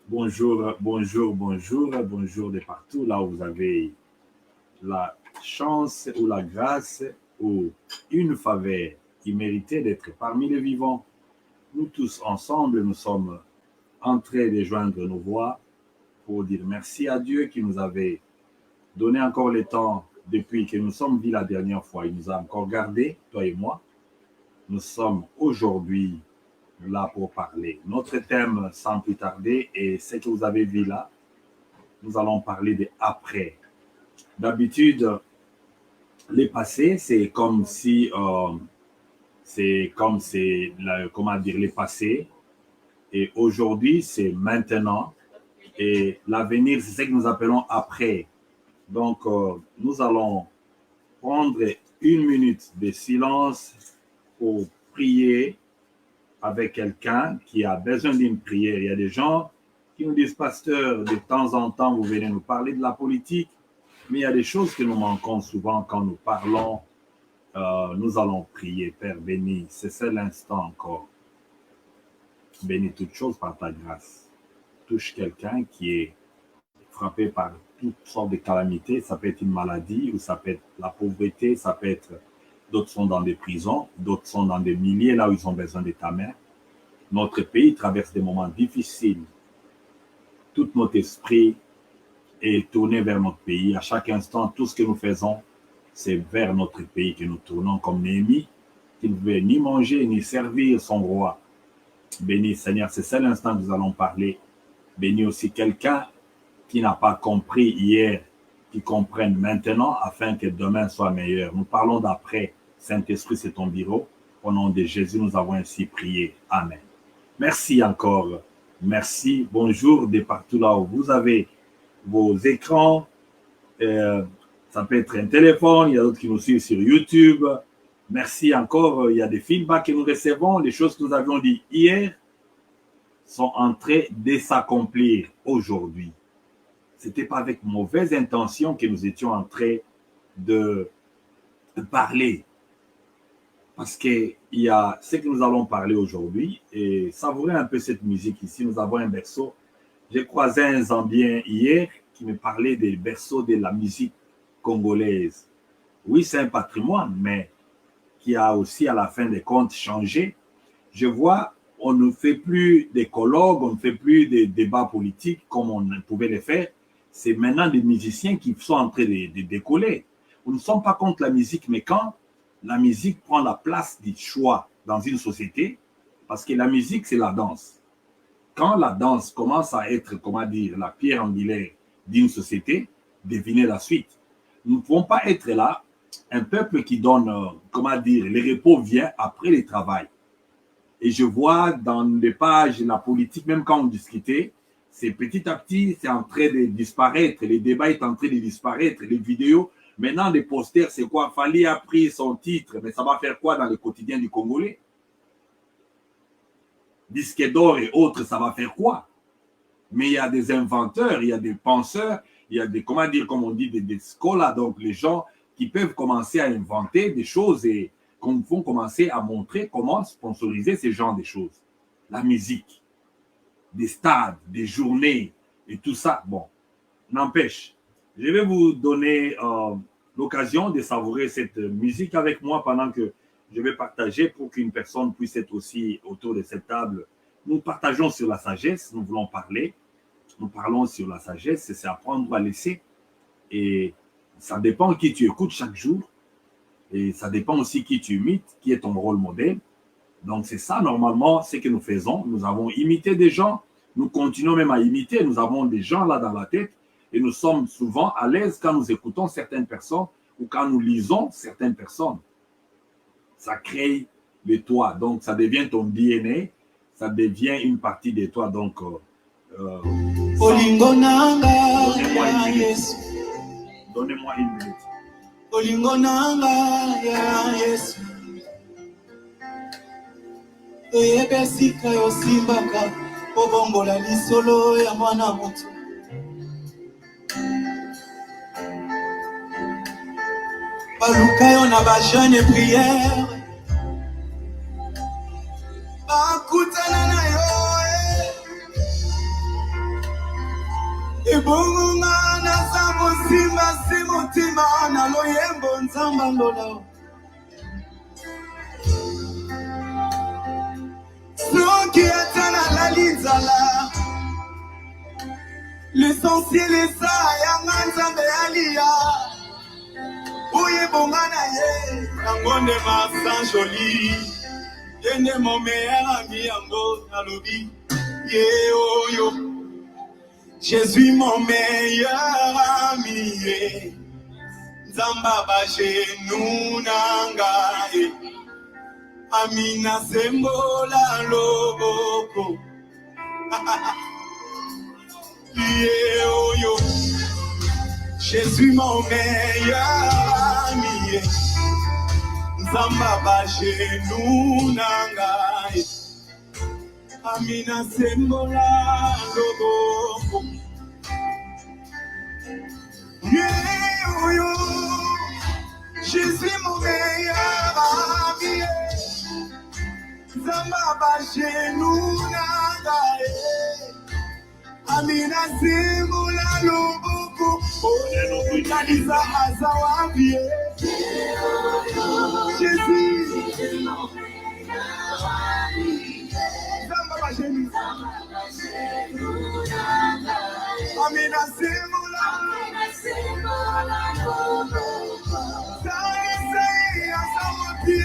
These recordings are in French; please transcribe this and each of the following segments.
Bonjour, bonjour, bonjour, bonjour de partout, là où vous avez la chance ou la grâce ou une faveur qui méritait d'être parmi les vivants. Nous tous ensemble, nous sommes en train de joindre nos voix pour dire merci à Dieu qui nous avait donné encore le temps depuis que nous sommes vus la dernière fois. Il nous a encore gardés, toi et moi. Nous sommes aujourd'hui là pour parler. Notre thème, sans plus tarder, est ce que vous avez vu là. Nous allons parler de après. D'habitude, les passés, comment dire, les passés. Et aujourd'hui, c'est maintenant. Et l'avenir, c'est ce que nous appelons après. Donc, nous allons prendre une minute de silence pour prier avec quelqu'un qui a besoin d'une prière. Il y a des gens qui nous disent, pasteur, de temps en temps, vous venez nous parler de la politique, mais il y a des choses que nous manquons souvent quand nous parlons. Nous allons prier, Père béni. C'est l'instant encore. Bénis toutes choses par ta grâce. Touche quelqu'un qui est frappé par toutes sortes de calamités. Ça peut être une maladie ou ça peut être la pauvreté, ça peut être d'autres sont dans des prisons, d'autres sont dans des milliers là où ils ont besoin de ta main. Notre pays traverse des moments difficiles. Tout notre esprit est tourné vers notre pays. À chaque instant, tout ce que nous faisons, c'est vers notre pays que nous tournons comme Néhémie, qui ne veut ni manger ni servir son roi. Béni Seigneur, c'est ça l'instant que nous allons parler. Bénis aussi quelqu'un qui n'a pas compris hier, qui comprenne maintenant afin que demain soit meilleur. Nous parlons d'après. Saint-Esprit, c'est ton bureau. Au nom de Jésus, nous avons ainsi prié. Amen. Merci encore. Merci. Bonjour de partout là où vous avez vos écrans. Ça peut être un téléphone. Il y a d'autres qui nous suivent sur YouTube. Merci encore. Il y a des feedbacks que nous recevons. Les choses que nous avions dit hier sont en train de s'accomplir aujourd'hui. Ce n'était pas avec mauvaise intention que nous étions en train de parler. Parce qu'il y a ce que nous allons parler aujourd'hui et savourer un peu cette musique ici. Nous avons un berceau. J'ai croisé un Zambien hier qui me parlait des berceaux de la musique congolaise. Oui, c'est un patrimoine, mais qui a aussi à la fin des comptes changé. Je vois, on ne fait plus des colloques, on ne fait plus des débats politiques comme on pouvait les faire. C'est maintenant des musiciens qui sont en train de décoller. Nous ne sommes pas contre la musique, mais quand la musique prend la place du choix dans une société, parce que la musique, c'est la danse. Quand la danse commence à être, comment dire, la pierre angulaire d'une société, devinez la suite. Nous ne pouvons pas être là, un peuple qui donne, comment dire, le repos vient après le travail. Et je vois dans les pages, la politique, même quand on discutait, c'est petit à petit, c'est en train de disparaître. Les débats sont en train de disparaître. Les vidéos, maintenant, les posters, c'est quoi? Fali a pris son titre, mais ça va faire quoi dans le quotidien du Congolais? Disque d'or et autres, ça va faire quoi? Mais il y a des inventeurs, il y a des penseurs, il y a des, comment dire, comme on dit, des scolas, donc les gens qui peuvent commencer à inventer des choses et qu'on vont commencer à montrer comment sponsoriser ces genres de choses. La musique, des stades, des journées et tout ça. Bon, n'empêche, je vais vous donner l'occasion de savourer cette musique avec moi pendant que je vais partager pour qu'une personne puisse être aussi autour de cette table. Nous partageons sur la sagesse, nous voulons parler. Nous parlons sur la sagesse, c'est apprendre à laisser. Et ça dépend qui tu écoutes chaque jour. Et ça dépend aussi qui tu imites, qui est ton rôle modèle. Donc c'est ça normalement ce que nous faisons. Nous avons imité des gens, nous continuons même à imiter. Nous avons des gens là dans la tête et nous sommes souvent à l'aise quand nous écoutons certaines personnes ou quand nous lisons certaines personnes. Ça crée de toi, donc ça devient ton DNA, ça devient une partie de toi. Donc, donnez-moi une minute. Olingo nanga ya Yesu oyebesika yosimbaka obongola lisolo ya mwana moto baluka yo na bajeune prière bakutana na yo motema na loyembo nzamba lola soki ata nalali nzala l'essentiel eza yanga nzambe alia oyebonga na ye yango nde Martin Joly ye nde mon meilleur ami yango nalobi ye oyo Jésus mon meilleur ami ye nzamba bashenu nanga ye amina sembola loboko ye oyo Jésus mon meilleur ami nzamba bashenu nanga amina sembola loboko ye oyo Jésus mon meilleur ami nzamba bashenu nanga amina sembola loboko kanisa aza wapi Jésus nzamba bashenu amina sembola kanisa aza wapi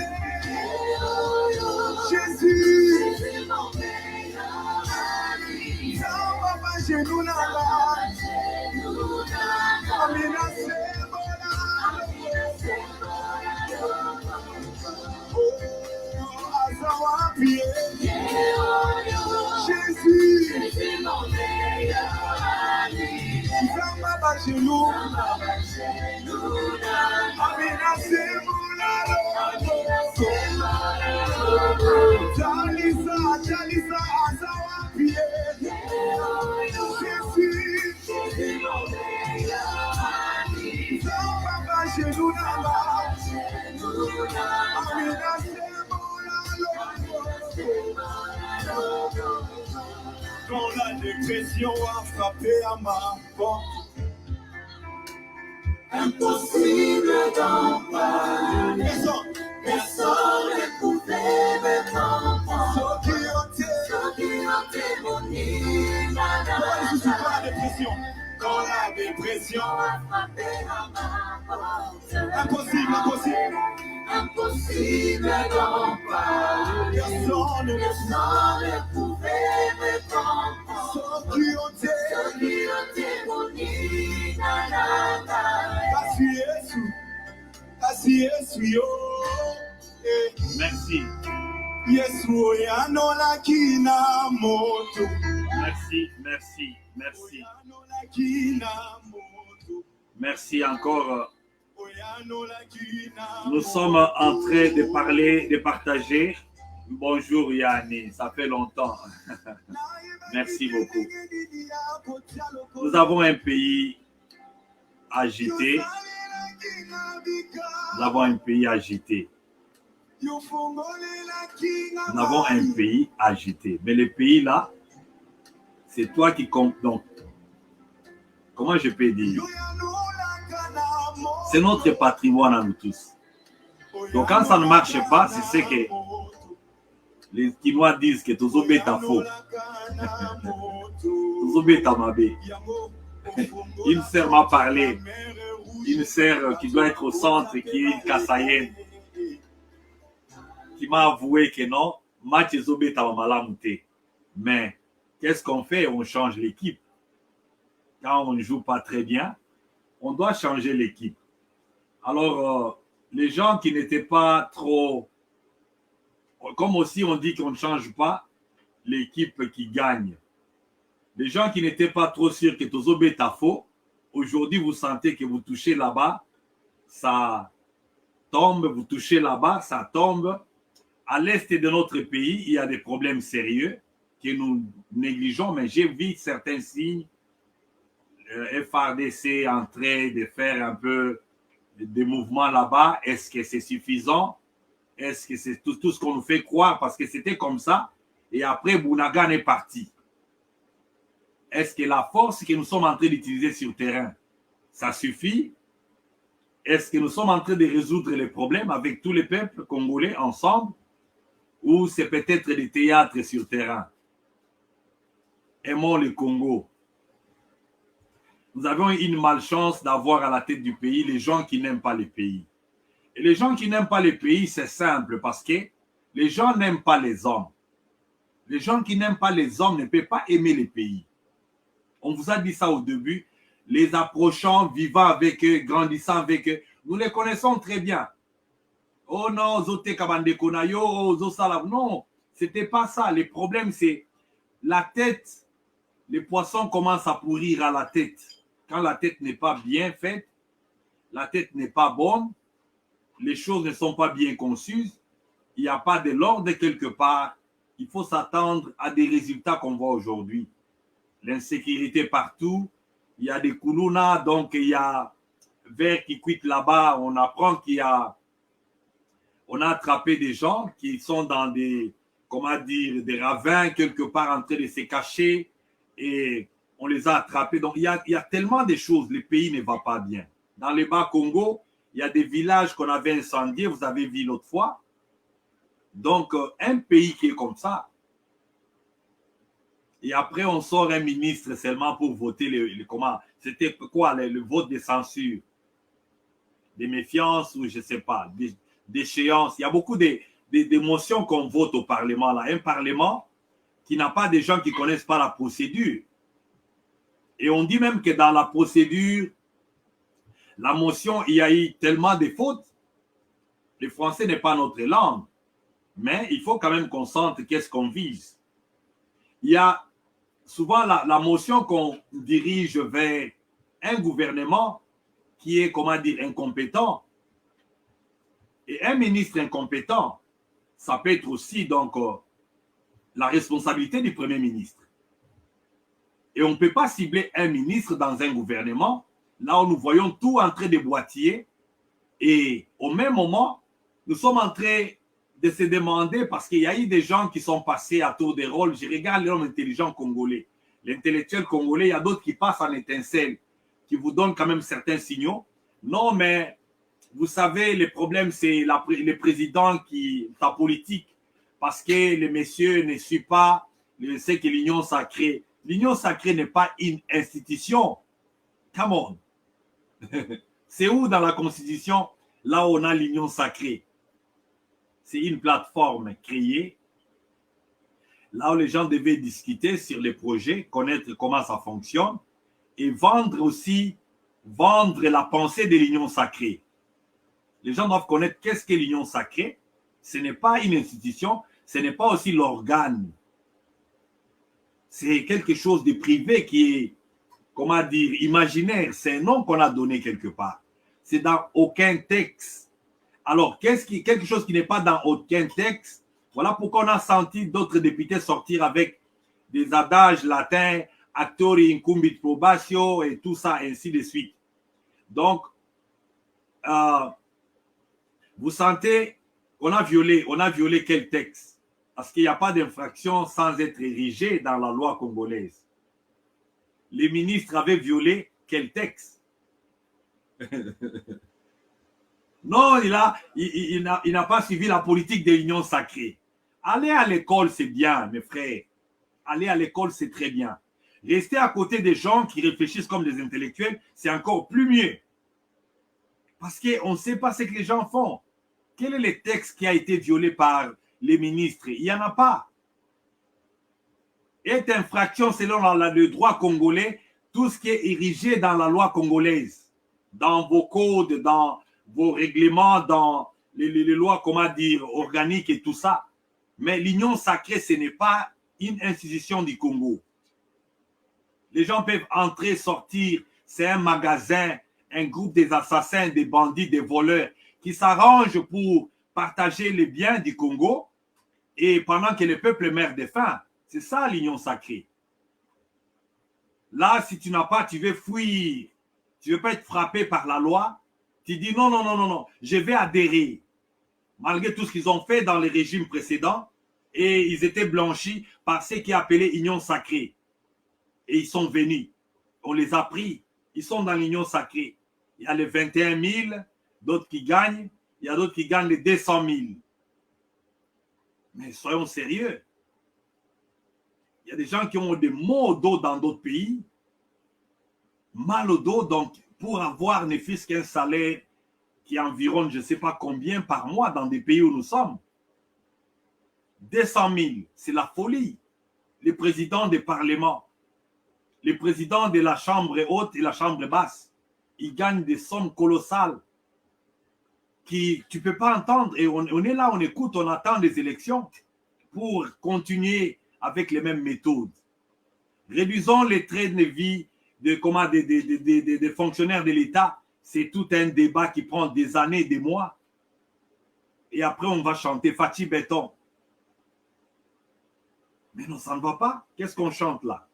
Jésus nzamba bashenu nanga amina sembola aza wapi Jésus nzamba bashenu amina sembola Talisa aza wapi Jésus nzamba bashenu nanga amina sembola quand la dépression a frappé à ma porte impossible d'en parler personne ne pouvait me comprendre ceux qui ont témoigné je suis pas la dépression quand la dépression a frappé à ma porte impossible d'en parler personne ne pouvait me comprendre ceux qui ont témoigné kasi Yesu yo Merci. Yesu oyanolaki na moto Merci. Merci encore. Nous sommes en train de parler, de partager. Bonjour Yanni, ça fait longtemps. Merci beaucoup. Nous avons un pays agité. Nous avons un pays agité. Mais le pays là, c'est toi qui compte. Donc, comment je peux dire? C'est notre patrimoine à nous tous. Donc, quand ça ne marche pas, c'est ce que les Kinois disent que tous obéis ta faux. Tous obéis ta mabé. Une sœur m'a parlé. Une sœur qui doit être au centre, qui est une Kassaïenne, qui m'a avoué que non, match est obéi ta malamouté. Mais qu'est-ce qu'on fait? On change l'équipe. Quand on ne joue pas très bien, on doit changer l'équipe. Alors, les gens qui n'étaient pas trop... Comme aussi on dit qu'on ne change pas l'équipe qui gagne. Les gens qui n'étaient pas trop sûrs que Tozo Beta faux, aujourd'hui vous sentez que vous touchez là-bas, ça tombe, vous touchez là-bas, ça tombe. À l'est de notre pays, il y a des problèmes sérieux que nous négligeons, mais j'ai vu certains signes. FARDC en train de faire un peu des mouvements là-bas. Est-ce que c'est suffisant? Est-ce que c'est tout ce qu'on nous fait croire? Parce que c'était comme ça. Et après, Bounagan est parti. Est-ce que la force que nous sommes en train d'utiliser sur le terrain, ça suffit? est-ce que nous sommes en train de résoudre les problèmes avec tous les peuples congolais ensemble ou c'est peut-être des théâtres sur terrain? Aimons le Congo. Nous avons une malchance d'avoir à la tête du pays les gens qui n'aiment pas le pays. Et les gens qui n'aiment pas le pays, c'est simple parce que les gens n'aiment pas les hommes. Les gens qui n'aiment pas les hommes ne peuvent pas aimer le pays. On vous a dit ça au début. Les approchant, vivant avec eux, grandissant avec eux, nous les connaissons très bien. Oh non, Zote Kabandekonayo, oh Zosala. Non, c'était pas ça. Le problème, c'est la tête. Les poissons commencent à pourrir à la tête. Quand la tête n'est pas bien faite, la tête n'est pas bonne, les choses ne sont pas bien conçues, il n'y a pas de l'ordre quelque part, il faut s'attendre à des résultats qu'on voit aujourd'hui. L'insécurité partout, il y a des koulouna, donc il y a vers qui quitte là-bas, on apprend on a attrapé des gens qui sont dans des, comment dire, des ravins quelque part en train de se cacher et on les a attrapés. Donc il y a tellement de choses, le pays ne va pas bien. Dans les Bas-Congo, il y a des villages qu'on avait incendiés, vous avez vu l'autre fois. Donc, un pays qui est comme ça, et après on sort un ministre seulement pour voter comment, c'était quoi, le vote de censure, des méfiances ou je ne sais pas, d'échéance. Il y a beaucoup d'émotions qu'on vote au Parlement là. Un Parlement qui n'a pas des gens qui ne connaissent pas la procédure. Et on dit même que dans la procédure, la motion, il y a eu tellement de fautes. Le français n'est pas notre langue. Mais il faut quand même qu'on sente qu'est-ce qu'on vise. Il y a souvent la motion qu'on dirige vers un gouvernement qui est, comment dire, incompétent. Et un ministre incompétent, ça peut être aussi donc la responsabilité du Premier ministre. Et on ne peut pas cibler un ministre dans un gouvernement, là où nous voyons tout en train de boitiller. Et au même moment, nous sommes en train de se demander, parce qu'il y a eu des gens qui sont passés à tour de rôle. Je regarde l'homme intelligent congolais, l'intellectuel congolais, il y a d'autres qui passent en étincelle, qui vous donnent quand même certains signaux. Non, mais vous savez, le problème, c'est le président sa politique, parce que les messieurs ne suivent pas ce que l'Union sacrée. L'Union sacrée n'est pas une institution. Come on. C'est où dans la Constitution, là où on a l'Union sacrée? C'est une plateforme créée, là où les gens devaient discuter sur les projets, connaître comment ça fonctionne et vendre la pensée de l'Union sacrée. Les gens doivent connaître qu'est-ce qu'est l'Union sacrée. Ce n'est pas une institution, ce n'est pas aussi l'organe. C'est quelque chose de privé qui est, comment dire, imaginaire. C'est un nom qu'on a donné quelque part. C'est dans aucun texte. Alors, quelque chose qui n'est pas dans aucun texte, voilà pourquoi on a senti d'autres députés sortir avec des adages latins, actori incumbit probatio et tout ça, ainsi de suite. Donc, vous sentez qu'on a violé quel texte? Parce qu'il n'y a pas d'infraction sans être érigée dans la loi congolaise. Les ministres avaient violé quel texte? Non, il n'a pas suivi la politique de l'Union sacrée. Aller à l'école, c'est bien, mes frères. Aller à l'école, c'est très bien. Rester à côté des gens qui réfléchissent comme des intellectuels, c'est encore plus mieux. Parce qu'on ne sait pas ce que les gens font. Quel est le texte qui a été violé par les ministres? Il n'y en a pas. Est infraction selon le droit congolais, tout ce qui est érigé dans la loi congolaise, dans vos codes, dans vos règlements, dans les lois, comment dire, organiques et tout ça. Mais l'Union sacrée, ce n'est pas une institution du Congo. Les gens peuvent entrer, sortir. C'est un magasin, un groupe des assassins, des bandits, des voleurs qui s'arrangent pour partager les biens du Congo et pendant que le peuple meurt de faim. C'est ça l'Union sacrée. Là, si tu n'as pas, tu veux fuir. Tu ne veux pas être frappé par la loi. Tu dis non, non, non, non, non, je vais adhérer. Malgré tout ce qu'ils ont fait dans les régimes précédents, et ils étaient blanchis par ce qui est appelé Union sacrée. Et ils sont venus. On les a pris. Ils sont dans l'Union sacrée. Il y a les 21 000 d'autres qui gagnent, il y a d'autres qui gagnent les 200 000. Mais soyons sérieux. Il y a des gens qui ont des maux au dos dans d'autres pays, mal au dos, donc pour avoir ne fût-ce qu'un salaire qui environne je ne sais pas combien par mois dans des pays où nous sommes. 200 000, c'est la folie. Les présidents des parlements, les présidents de la chambre haute et la chambre basse, ils gagnent des sommes colossales qui tu ne peux pas entendre. Et on est là, on écoute, on attend des élections pour continuer avec les mêmes méthodes. Réduisons les traits de vie des fonctionnaires de l'État. C'est tout un débat qui prend des années, des mois. Et après, on va chanter Fatih Béton. Mais non, ça ne va pas. Qu'est-ce qu'on chante là?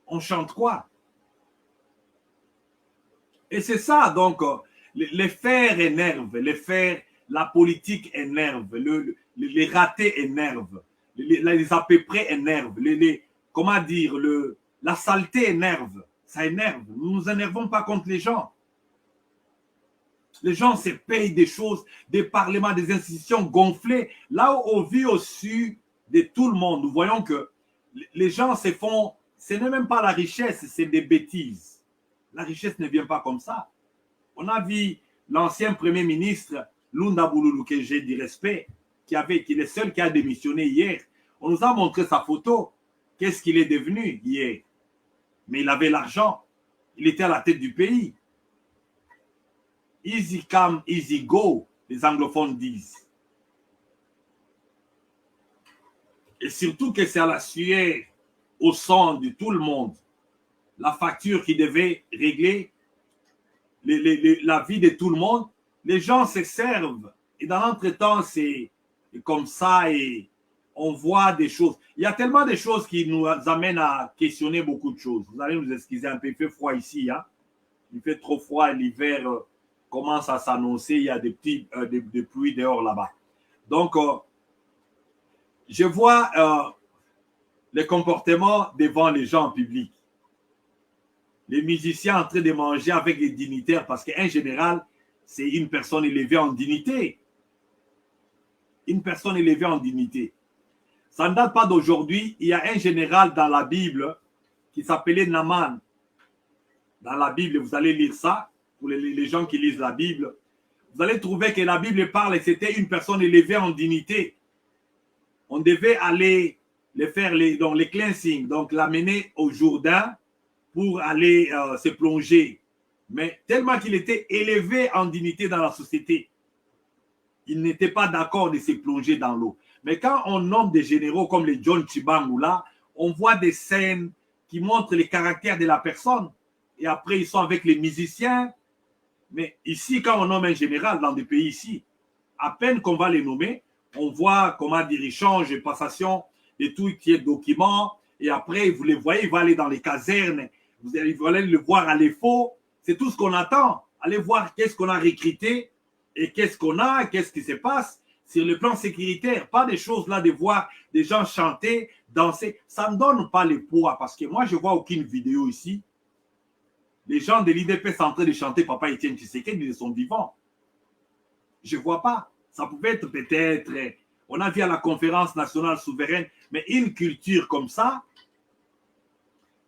On chante quoi? Et c'est ça, donc, les faits énervent, les faits, la politique énerve, les ratés énervent, les à peu près énervent, comment dire, la saleté énerve, ça énerve. Nous ne nous énervons pas contre les gens. Les gens se payent des choses, des parlements, des institutions gonflées. Là où au vu au su de tout le monde, nous voyons que les gens se font, ce n'est même pas la richesse, c'est des bêtises. La richesse ne vient pas comme ça. On a vu l'ancien premier ministre, Lunda Bouloulou, que j'ai du respect, qui est le seul qui a démissionné hier. On nous a montré sa photo. Qu'est-ce qu'il est devenu hier? Mais il avait l'argent. Il était à la tête du pays. Easy come, easy go, les anglophones disent. Et surtout que c'est à la sueur, au sang de tout le monde, la facture qui devait régler la vie de tout le monde, les gens se servent. Et dans l'entretemps, c'est comme ça et on voit des choses. Il y a tellement de choses qui nous amènent à questionner beaucoup de choses. Vous allez nous excuser un peu, il fait froid ici. Hein? Il fait trop froid, l'hiver commence à s'annoncer, il y a des pluies dehors là-bas. Donc, je vois les comportements devant les gens en public. Les musiciens en train de manger avec les dignitaires parce qu'un général, c'est une personne élevée en dignité. Une personne élevée en dignité. Ça ne date pas d'aujourd'hui. Il y a un général dans la Bible qui s'appelait Naaman. Dans la Bible, vous allez lire ça, pour les gens qui lisent la Bible. Vous allez trouver que la Bible parle et c'était une personne élevée en dignité. On devait aller faire les cleansing, donc l'amener au Jourdain pour aller se plonger. Mais tellement qu'il était élevé en dignité dans la société, il n'était pas d'accord de se plonger dans l'eau. Mais quand on nomme des généraux comme les John Tshibangou là, on voit des scènes qui montrent les caractères de la personne. Et après, ils sont avec les musiciens. Mais ici, quand on nomme un général dans des pays ici, à peine qu'on va les nommer, on voit comment dire, ils changent de passation de tout qui est document. Et après, vous les voyez, ils vont aller dans les casernes. Vous allez le voir à l'EFO. C'est tout ce qu'on attend. Allez voir qu'est-ce qu'on a recruté et qu'est-ce qu'on a, qu'est-ce qui se passe sur le plan sécuritaire. Pas des choses là de voir des gens chanter, danser. Ça ne donne pas le poids parce que moi, je ne vois aucune vidéo ici. Les gens de l'IDP sont en train de chanter Papa Etienne Tshisekedi, ils sont vivants. Je ne vois pas. Ça pouvait être peut-être, on a vu à la conférence nationale souveraine, mais une culture comme ça,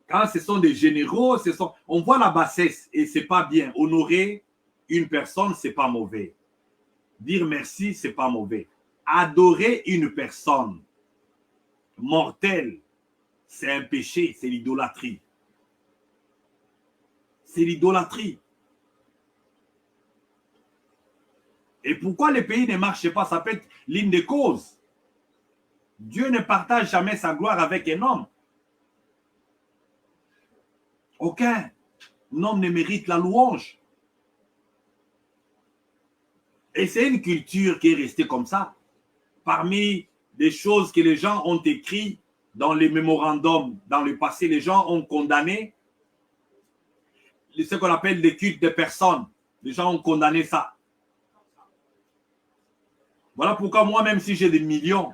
quand ce sont des généraux, on voit la bassesse et ce n'est pas bien. Honorer une personne, ce n'est pas mauvais. Dire merci, ce n'est pas mauvais. Adorer une personne mortelle, c'est un péché, c'est l'idolâtrie. C'est l'idolâtrie. Et pourquoi les pays ne marchent pas? Ça peut être l'une des causes. Dieu ne partage jamais sa gloire avec un homme. Aucun homme ne mérite la louange. Et c'est une culture qui est restée comme ça. Parmi les choses que les gens ont écrites dans les mémorandums, dans le passé, les gens ont condamné ce qu'on appelle des cultes de personnes. Les gens ont condamné ça. Voilà pourquoi moi, même si j'ai des millions,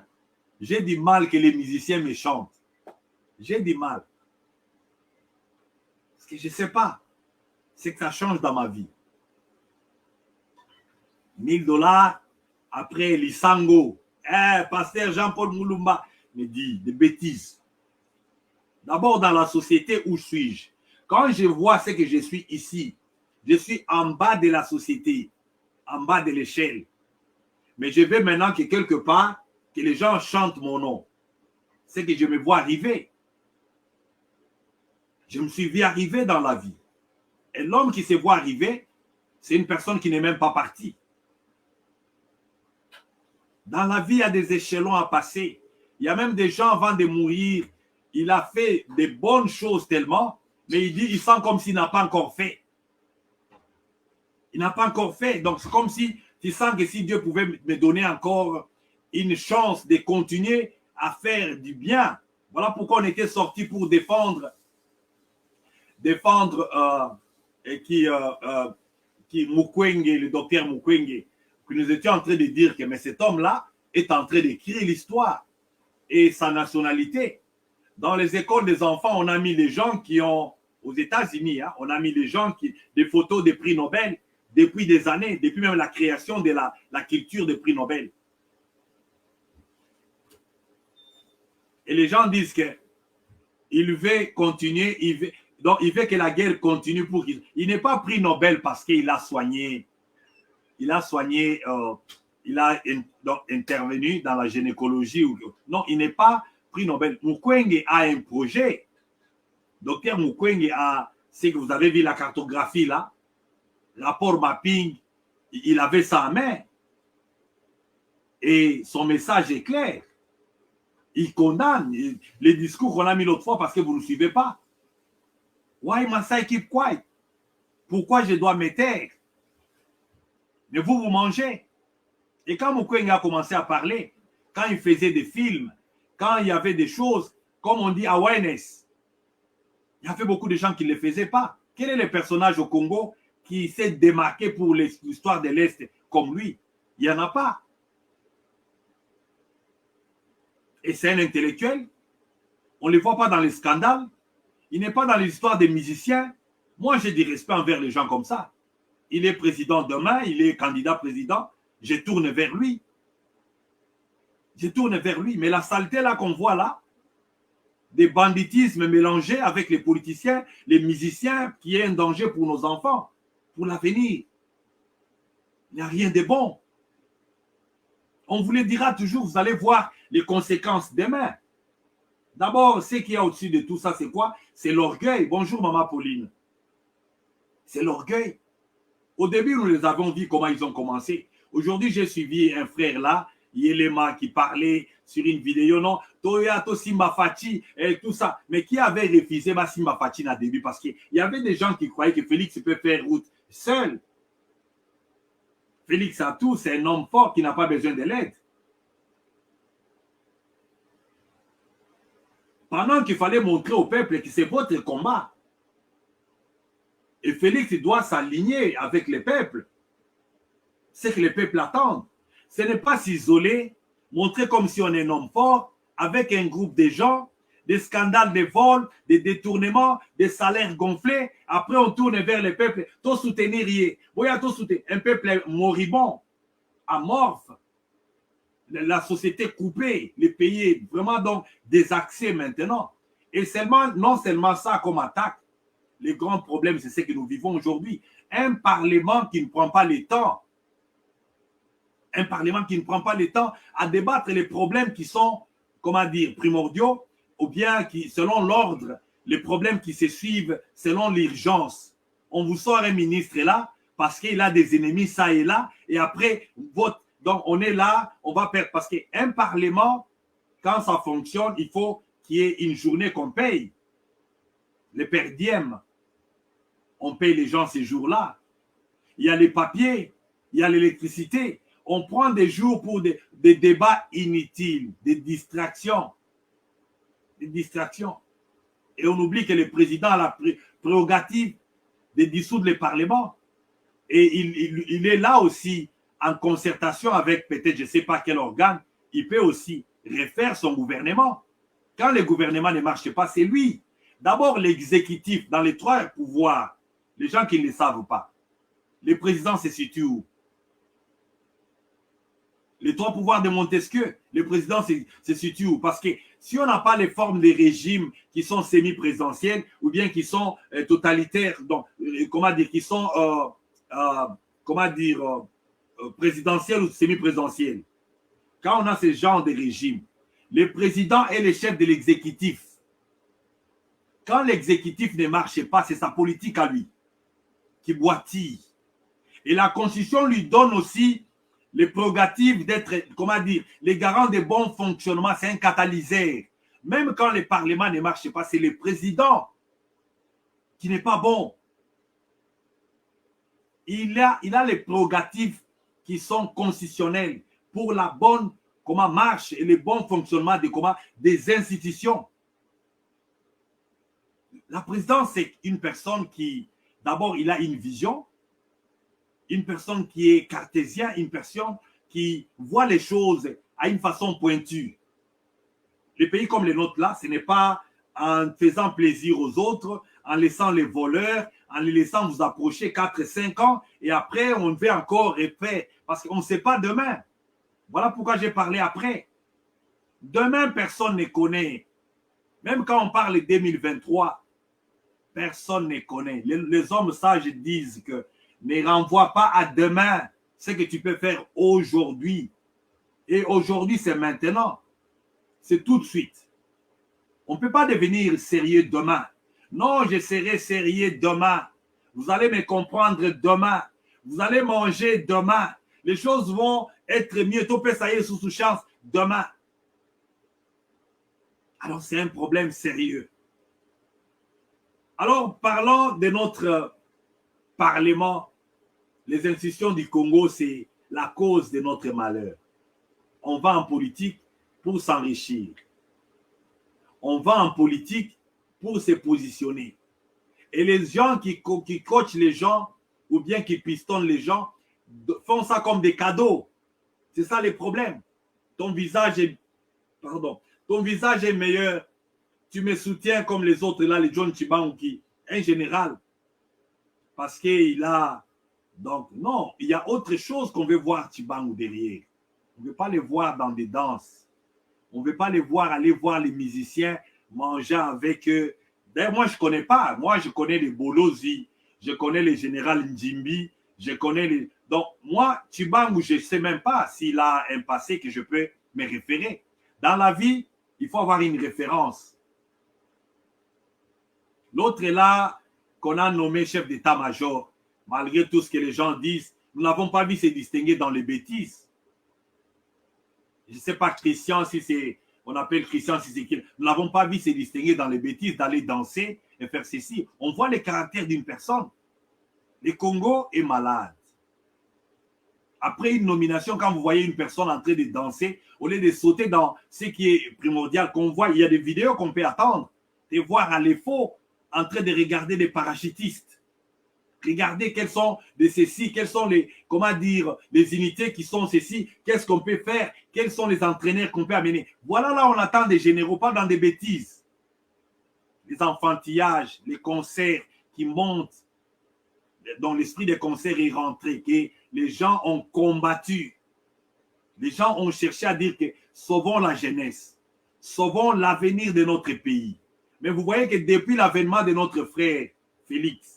j'ai du mal que les musiciens me chantent. J'ai du mal. Parce que je ne sais pas ce que ça change dans ma vie. $1000. Après, Lisango. Pasteur Jean-Paul Moulumba me dit des bêtises. D'abord, dans la société, où suis-je? Quand je vois ce que je suis ici, je suis en bas de la société, en bas de l'échelle. Mais je veux maintenant que quelque part, que les gens chantent mon nom. C'est que je me vois arriver. Je me suis vu arriver dans la vie. Et l'homme qui se voit arriver, c'est une personne qui n'est même pas partie. Dans la vie, il y a des échelons à passer. Il y a même des gens avant de mourir, il a fait des bonnes choses tellement, mais il sent comme s'il n'a pas encore fait. Il n'a pas encore fait. Donc, c'est comme si tu sens que si Dieu pouvait me donner encore une chance de continuer à faire du bien. Voilà pourquoi on était sorti pour défendre Mukwege, le docteur Mukwege, que nous étions en train de dire que mais cet homme-là est en train d'écrire l'histoire et sa nationalité. Dans les écoles des enfants, on a mis les gens qui ont, aux États-Unis, hein, on a mis les gens qui, des photos des prix Nobel depuis des années, depuis même la création de la culture des prix Nobel. Et les gens disent qu'il veut continuer, donc il veut que la guerre continue pour qu'il... Il n'est pas prix Nobel parce qu'il a soigné, il a donc, intervenu dans la gynécologie. Non, il n'est pas prix Nobel. Mukwege a un projet. Docteur Mukwege a, c'est que vous avez vu la cartographie là, rapport mapping, il avait ça en main. Et son message est clair. Il condamne les discours qu'on a mis l'autre fois parce que vous ne suivez pas. Why must I keep quiet? Pourquoi je dois me taire? Mais vous mangez. Et quand Mukwege a commencé à parler, quand il faisait des films, quand il y avait des choses, comme on dit, awareness, il y avait beaucoup de gens qui ne le faisaient pas. Quel est le personnage au Congo qui s'est démarqué pour l'histoire de l'Est comme lui? Il n'y en a pas. Et c'est un intellectuel. On ne le voit pas dans les scandales. Il n'est pas dans l'histoire des musiciens. Moi, j'ai du respect envers les gens comme ça. Il est président demain, il est candidat président. Je tourne vers lui. Je tourne vers lui. Mais la saleté là qu'on voit là, des banditismes mélangés avec les politiciens, les musiciens, qui est un danger pour nos enfants, pour l'avenir. Il n'y a rien de bon. On vous le dira toujours, vous allez voir les conséquences demain. D'abord, ce qu'il y a au-dessus de tout ça, c'est quoi? C'est l'orgueil. Bonjour, maman Pauline. C'est l'orgueil. Au début, nous les avons vu comment ils ont commencé. Aujourd'hui, j'ai suivi un frère là, Yelema, qui parlait sur une vidéo, non, Toyato Simba Fachi et tout ça. Mais qui avait refusé ma Simba Fachi au début? Parce qu'il y avait des gens qui croyaient que Félix peut faire route seul. Félix Atou, c'est un homme fort qui n'a pas besoin de l'aide. Pendant qu'il fallait montrer au peuple que c'est votre combat. Et Félix doit s'aligner avec le peuple. C'est que le peuple attend. Ce n'est pas s'isoler, montrer comme si on est un homme fort, avec un groupe de gens, des scandales de vol, des détournements, des salaires gonflés. Après, on tourne vers le peuple. Tout soutenir, un peuple moribond, amorphe. La société coupée, les pays vraiment donc désaxés maintenant. Et seulement, non seulement ça comme attaque, le grand problème, c'est ce que nous vivons aujourd'hui. Un parlement qui ne prend pas le temps, un parlement qui ne prend pas le temps à débattre les problèmes qui sont, comment dire, primordiaux, ou bien qui, selon l'ordre, les problèmes qui se suivent selon l'urgence. On vous sort un ministre là, parce qu'il a des ennemis ça et là, et après, vote. Donc, on est là, on va perdre. Parce qu'un parlement, quand ça fonctionne, il faut qu'il y ait une journée qu'on paye. Les perdièmes, on paye les gens ces jours-là. Il y a les papiers, il y a l'électricité. On prend des jours pour des débats inutiles, des distractions. Des distractions. Et on oublie que le président a la prérogative de dissoudre le Parlement. Et il est là aussi en concertation avec peut-être je ne sais pas quel organe, il peut aussi refaire son gouvernement. Quand le gouvernement ne marche pas, c'est lui. D'abord, l'exécutif, dans les trois pouvoirs, les gens qui ne le savent pas. Le président se situe où? Les trois pouvoirs de Montesquieu, le président se situe où? Parce que si on n'a pas les formes des régimes qui sont semi-présidentiels ou bien qui sont totalitaires, donc, comment dire, qui sont présidentiels ou semi-présidentiels, quand on a ce genre de régime, le président est le chef de l'exécutif. Quand l'exécutif ne marche pas, c'est sa politique à lui qui boitille. Et la Constitution lui donne aussi les prérogatives d'être, comment dire, les garants de bon fonctionnement, c'est un catalyseur. Même quand le Parlement ne marche pas, c'est le président qui n'est pas bon. Il a les prérogatives qui sont constitutionnelles pour la bonne marche et le bon fonctionnement des institutions. La présidence, c'est une personne qui, d'abord, il a une vision, une personne qui est cartésienne, une personne qui voit les choses à une façon pointue. Les pays comme les nôtres là, ce n'est pas en faisant plaisir aux autres, en laissant les voleurs, en les laissant vous approcher 4-5 ans, et après on veut encore refaire, parce qu'on ne sait pas demain. Voilà pourquoi j'ai parlé après. Demain, personne ne connaît. Même quand on parle de 2023, personne ne connaît. Les hommes sages disent que ne renvoie pas à demain ce que tu peux faire aujourd'hui. Et aujourd'hui, c'est maintenant. C'est tout de suite. On ne peut pas devenir sérieux demain. Non, je serai sérieux demain. Vous allez me comprendre demain. Vous allez manger demain. Les choses vont être mieux. Tout peut s'aller sous chance demain. Alors, c'est un problème sérieux. Alors, parlons de notre Parlement. Les institutions du Congo, c'est la cause de notre malheur. On va en politique pour s'enrichir. On va en politique pour se positionner. Et les gens qui coachent les gens ou bien qui pistonnent les gens font ça comme des cadeaux. C'est ça le problème. Ton visage est meilleur. Tu me soutiens comme les autres là, les John Chibangu, un général. Parce qu'il a... Donc, non, il y a autre chose qu'on veut voir Chibangu derrière. On ne veut pas les voir dans des danses. On ne veut pas les voir aller voir les musiciens manger avec eux. D'ailleurs, moi, je ne connais pas. Moi, je connais les Bolozi, je connais les généraux Njimbi, je connais les... Donc, moi, Chibangu, je ne sais même pas s'il a un passé que je peux me référer. Dans la vie, il faut avoir une référence. L'autre est là, qu'on a nommé chef d'état-major. Malgré tout ce que les gens disent, nous n'avons pas vu se distinguer dans les bêtises. Je ne sais pas Christian, si c'est, on appelle Christian, si c'est qui. Nous n'avons pas vu se distinguer dans les bêtises, d'aller danser et faire ceci. On voit le caractère d'une personne. Le Congo est malade. Après une nomination, quand vous voyez une personne en train de danser, au lieu de sauter dans ce qui est primordial qu'on voit, il y a des vidéos qu'on peut attendre, de voir à l'effort en train de regarder des parachutistes. Regardez quels sont de ceci, quels sont les, comment dire, les unités qui sont ceci, qu'est-ce qu'on peut faire, quels sont les entraîneurs qu'on peut amener. Voilà là, on attend des généraux, pas dans des bêtises. Les enfantillages, les concerts qui montent, dont l'esprit des concerts est rentré, que les gens ont combattu. Les gens ont cherché à dire que sauvons la jeunesse, sauvons l'avenir de notre pays. Mais vous voyez que depuis l'avènement de notre frère Félix,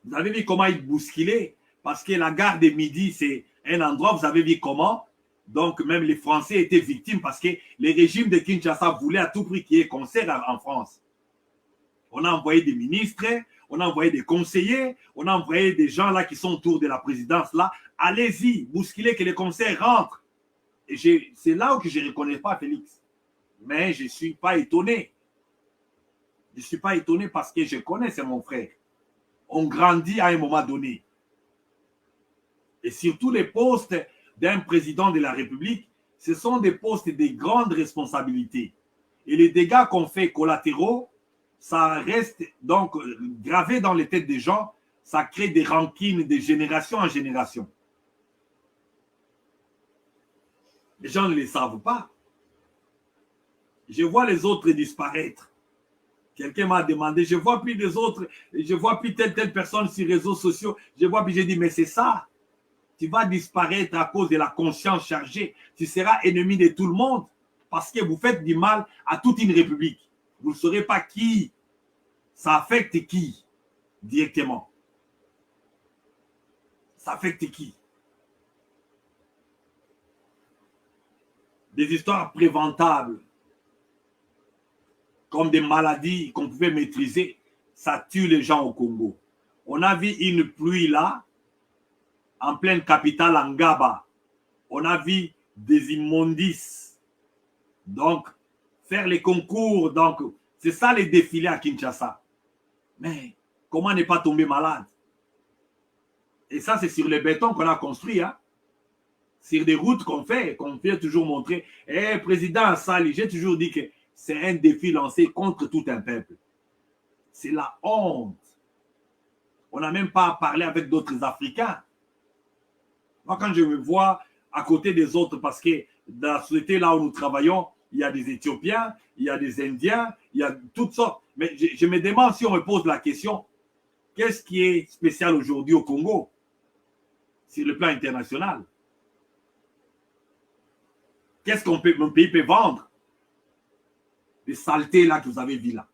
vous avez vu comment il bousculait, parce que la gare de Midi, c'est un endroit, vous avez vu comment. Donc, même les Français étaient victimes parce que les régimes de Kinshasa voulaient à tout prix qu'il y ait concert en France. On a envoyé des ministres, on a envoyé des conseillers, on a envoyé des gens là qui sont autour de la présidence là. Allez-y, bousculez que les concerts rentrent. Et c'est là où je ne reconnais pas Félix. Mais je ne suis pas étonné. Je ne suis pas étonné parce que je connais, c'est mon frère. On grandit à un moment donné. Et surtout les postes d'un président de la République, ce sont des postes de grandes responsabilités. Et les dégâts qu'on fait collatéraux, ça reste donc gravé dans les têtes des gens, ça crée des rancines de génération en génération. Les gens ne le savent pas. Je vois les autres disparaître. Quelqu'un m'a demandé, je vois plus telle personne sur les réseaux sociaux. Je vois plus, j'ai dit, mais c'est ça. Tu vas disparaître à cause de la conscience chargée. Tu seras ennemi de tout le monde parce que vous faites du mal à toute une république. Vous ne saurez pas qui. Ça affecte qui directement. Ça affecte qui? Des histoires préventables, comme des maladies qu'on pouvait maîtriser, ça tue les gens au Congo. On a vu une pluie là, en pleine capitale, en Ngaba. On a vu des immondices. Donc, faire les concours, donc, c'est ça les défilés à Kinshasa. Mais comment ne pas tomber malade? Et ça, c'est sur le béton qu'on a construit, hein? Sur des routes qu'on fait toujours montrer. Eh, président Sali, j'ai toujours dit que c'est un défi lancé contre tout un peuple. C'est la honte. On n'a même pas parlé avec d'autres Africains. Moi, quand je me vois à côté des autres, parce que dans la société là où nous travaillons, il y a des Éthiopiens, il y a des Indiens, il y a toutes sortes. Mais je me demande si on me pose la question, qu'est-ce qui est spécial aujourd'hui au Congo sur le plan international? Qu'est-ce qu'on peut, mon pays peut vendre? Les saletés là que vous avez vues là.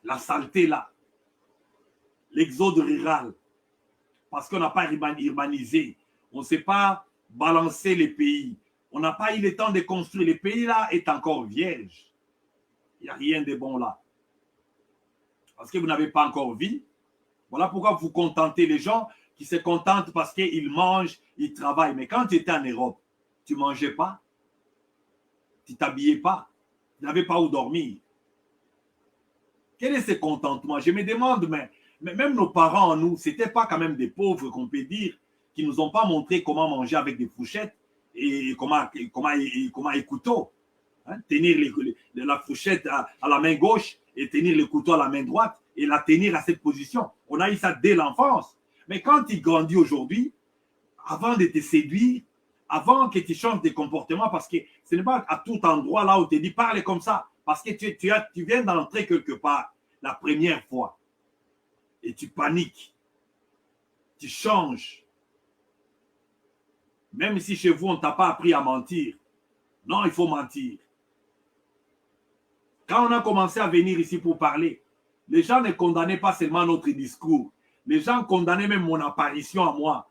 La saleté là. L'exode rural. Parce qu'on n'a pas urbanisé. On ne sait pas balancer les pays. On n'a pas eu le temps de construire. Le pays là est encore vierge. Il n'y a rien de bon là. Parce que vous n'avez pas encore vu. Voilà pourquoi vous contentez les gens qui se contentent parce qu'ils mangent, ils travaillent. Mais quand tu étais en Europe, tu ne mangeais pas, tu ne t'habillais pas, tu n'avais pas où dormir. Quel est ce contentement? Je me demande, mais même nos parents, nous, ce n'étaient pas quand même des pauvres, qu'on peut dire, qui ne nous ont pas montré comment manger avec des fourchettes et comment couteau. Hein? Tenir la fourchette à la main gauche et tenir le couteau à la main droite et la tenir à cette position. On a eu ça dès l'enfance. Mais quand tu grandis aujourd'hui, avant de te séduire, avant que tu changes de comportement, parce que ce n'est pas à tout endroit là où tu te dis parle comme ça, parce que tu viens d'entrer quelque part la première fois et tu paniques, tu changes. Même si chez vous on ne t'a pas appris à mentir, non, il faut mentir. Quand on a commencé à venir ici pour parler, les gens ne condamnaient pas seulement notre discours, les gens condamnaient même mon apparition à moi.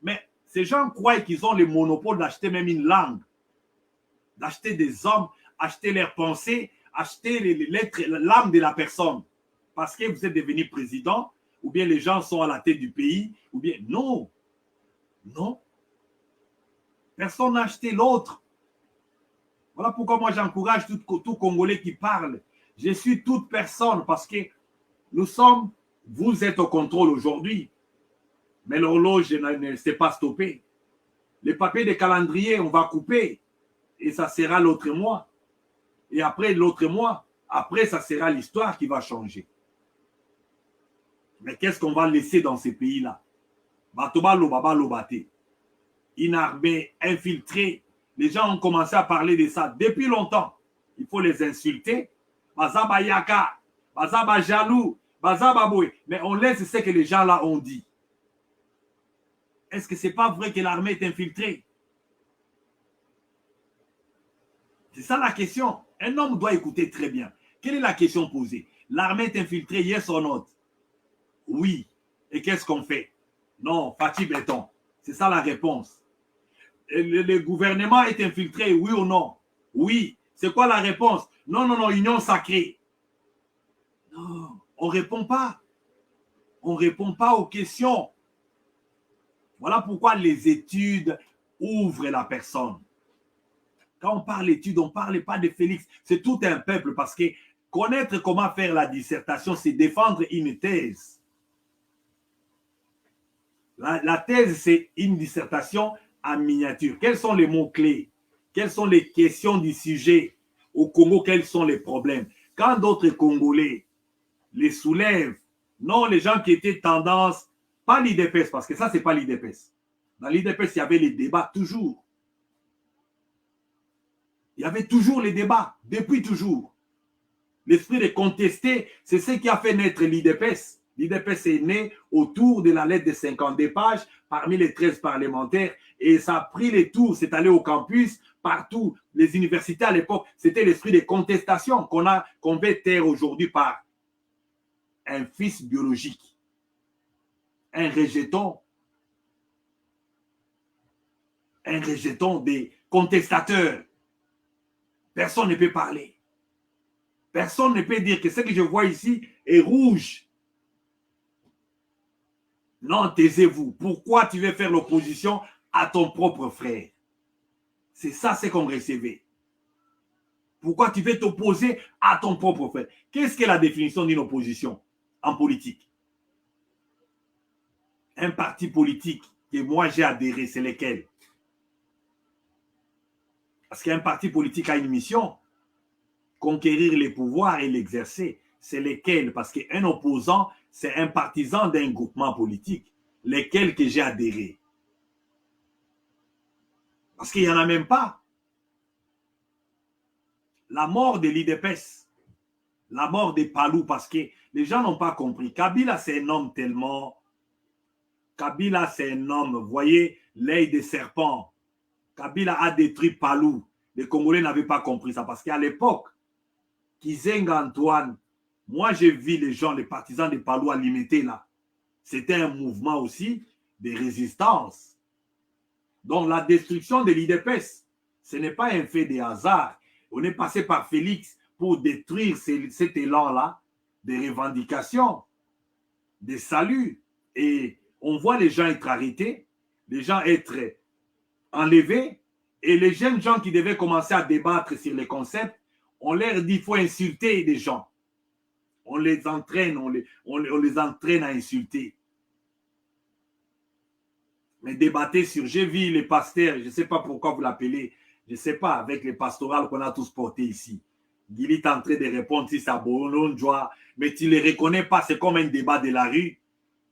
Mais ces gens croient qu'ils ont le monopole d'acheter même une langue, d'acheter des hommes, acheter leurs pensées, acheter l'âme de la personne. Parce que vous êtes devenu président, ou bien les gens sont à la tête du pays, ou bien non. Non. Personne n'a acheté l'autre. Voilà pourquoi moi j'encourage tout Congolais qui parle. Je suis toute personne parce que vous êtes au contrôle aujourd'hui. Mais l'horloge ne s'est pas stoppée. Les papiers de calendrier, on va couper. Et ça sera l'autre mois. Et après l'autre mois, après ça sera l'histoire qui va changer. Mais qu'est-ce qu'on va laisser dans ces pays-là? Batoba Lobaba Lobate. Une armée infiltrée. Les gens ont commencé à parler de ça depuis longtemps. Il faut les insulter. Bazaba Yaka, Bazaba Jalou, Bazaba Boué. Mais on laisse ce que les gens là ont dit. Est-ce que ce n'est pas vrai que l'armée est infiltrée? C'est ça la question. Un homme doit écouter très bien. Quelle est la question posée? L'armée est infiltrée, yes or not? Oui. Et qu'est-ce qu'on fait? Non, Fatih Béton. C'est ça la réponse. Le gouvernement est infiltré, oui ou non? Oui. C'est quoi la réponse? Non, non, non, union sacrée. Non, on ne répond pas. On ne répond pas aux questions. Voilà pourquoi les études ouvrent la personne. Quand on parle d'études, on ne parle pas de Félix. C'est tout un peuple parce que connaître comment faire la dissertation, c'est défendre une thèse. La thèse, c'est une dissertation en miniature. Quels sont les mots-clés? Quelles sont les questions du sujet au Congo? Quels sont les problèmes? Quand d'autres Congolais les soulèvent, non, les gens qui étaient tendance, pas l'IDPS, parce que ça, ce n'est pas l'IDPS. Dans l'IDPS, il y avait les débats toujours. Il y avait toujours les débats, depuis toujours. L'esprit de contester, c'est ce qui a fait naître l'IDPS. L'IDPS est né autour de la lettre de 52 pages parmi les 13 parlementaires et ça a pris les tours, c'est allé au campus, partout. Les universités à l'époque, c'était l'esprit de contestation qu'on veut taire aujourd'hui par un fils biologique, un rejeton des contestateurs. Personne ne peut parler. Personne ne peut dire que ce que je vois ici est rouge. Non, taisez-vous. Pourquoi tu veux faire l'opposition à ton propre frère? C'est ça ce qu'on recevait. Pourquoi tu veux t'opposer à ton propre frère? Qu'est-ce que la définition d'une opposition en politique? Un parti politique que moi j'ai adhéré, c'est lequel? Parce qu'un parti politique a une mission, conquérir les pouvoirs et l'exercer. C'est lesquels? Parce qu'un opposant, c'est un partisan d'un groupement politique, lesquels que j'ai adhéré. Parce qu'il n'y en a même pas. La mort de l'IDPS, la mort des Palou, parce que les gens n'ont pas compris. Kabila, c'est un homme tellement... Kabila, c'est un homme, vous voyez, l'œil des serpents. Kabila a détruit Palou. Les Congolais n'avaient pas compris ça, parce qu'à l'époque, Kizenga Antoine, moi j'ai vu les gens, les partisans de Palou à limiter là. C'était un mouvement aussi de résistance. Donc la destruction de l'IDPS, ce n'est pas un fait de hasard. On est passé par Félix pour détruire cet élan-là des revendications, des saluts. Et on voit les gens être arrêtés, les gens être enlevés, et les jeunes gens qui devaient commencer à débattre sur les concepts, on leur dit qu'il faut insulter les gens. On les entraîne, on les entraîne à insulter. Mais débattez sur, j'ai vu les pasteurs, je ne sais pas pourquoi vous l'appelez, je ne sais pas, avec les pastorales qu'on a tous portés ici. Il est en train de répondre si ça joie, mais tu ne les reconnais pas, c'est comme un débat de la rue.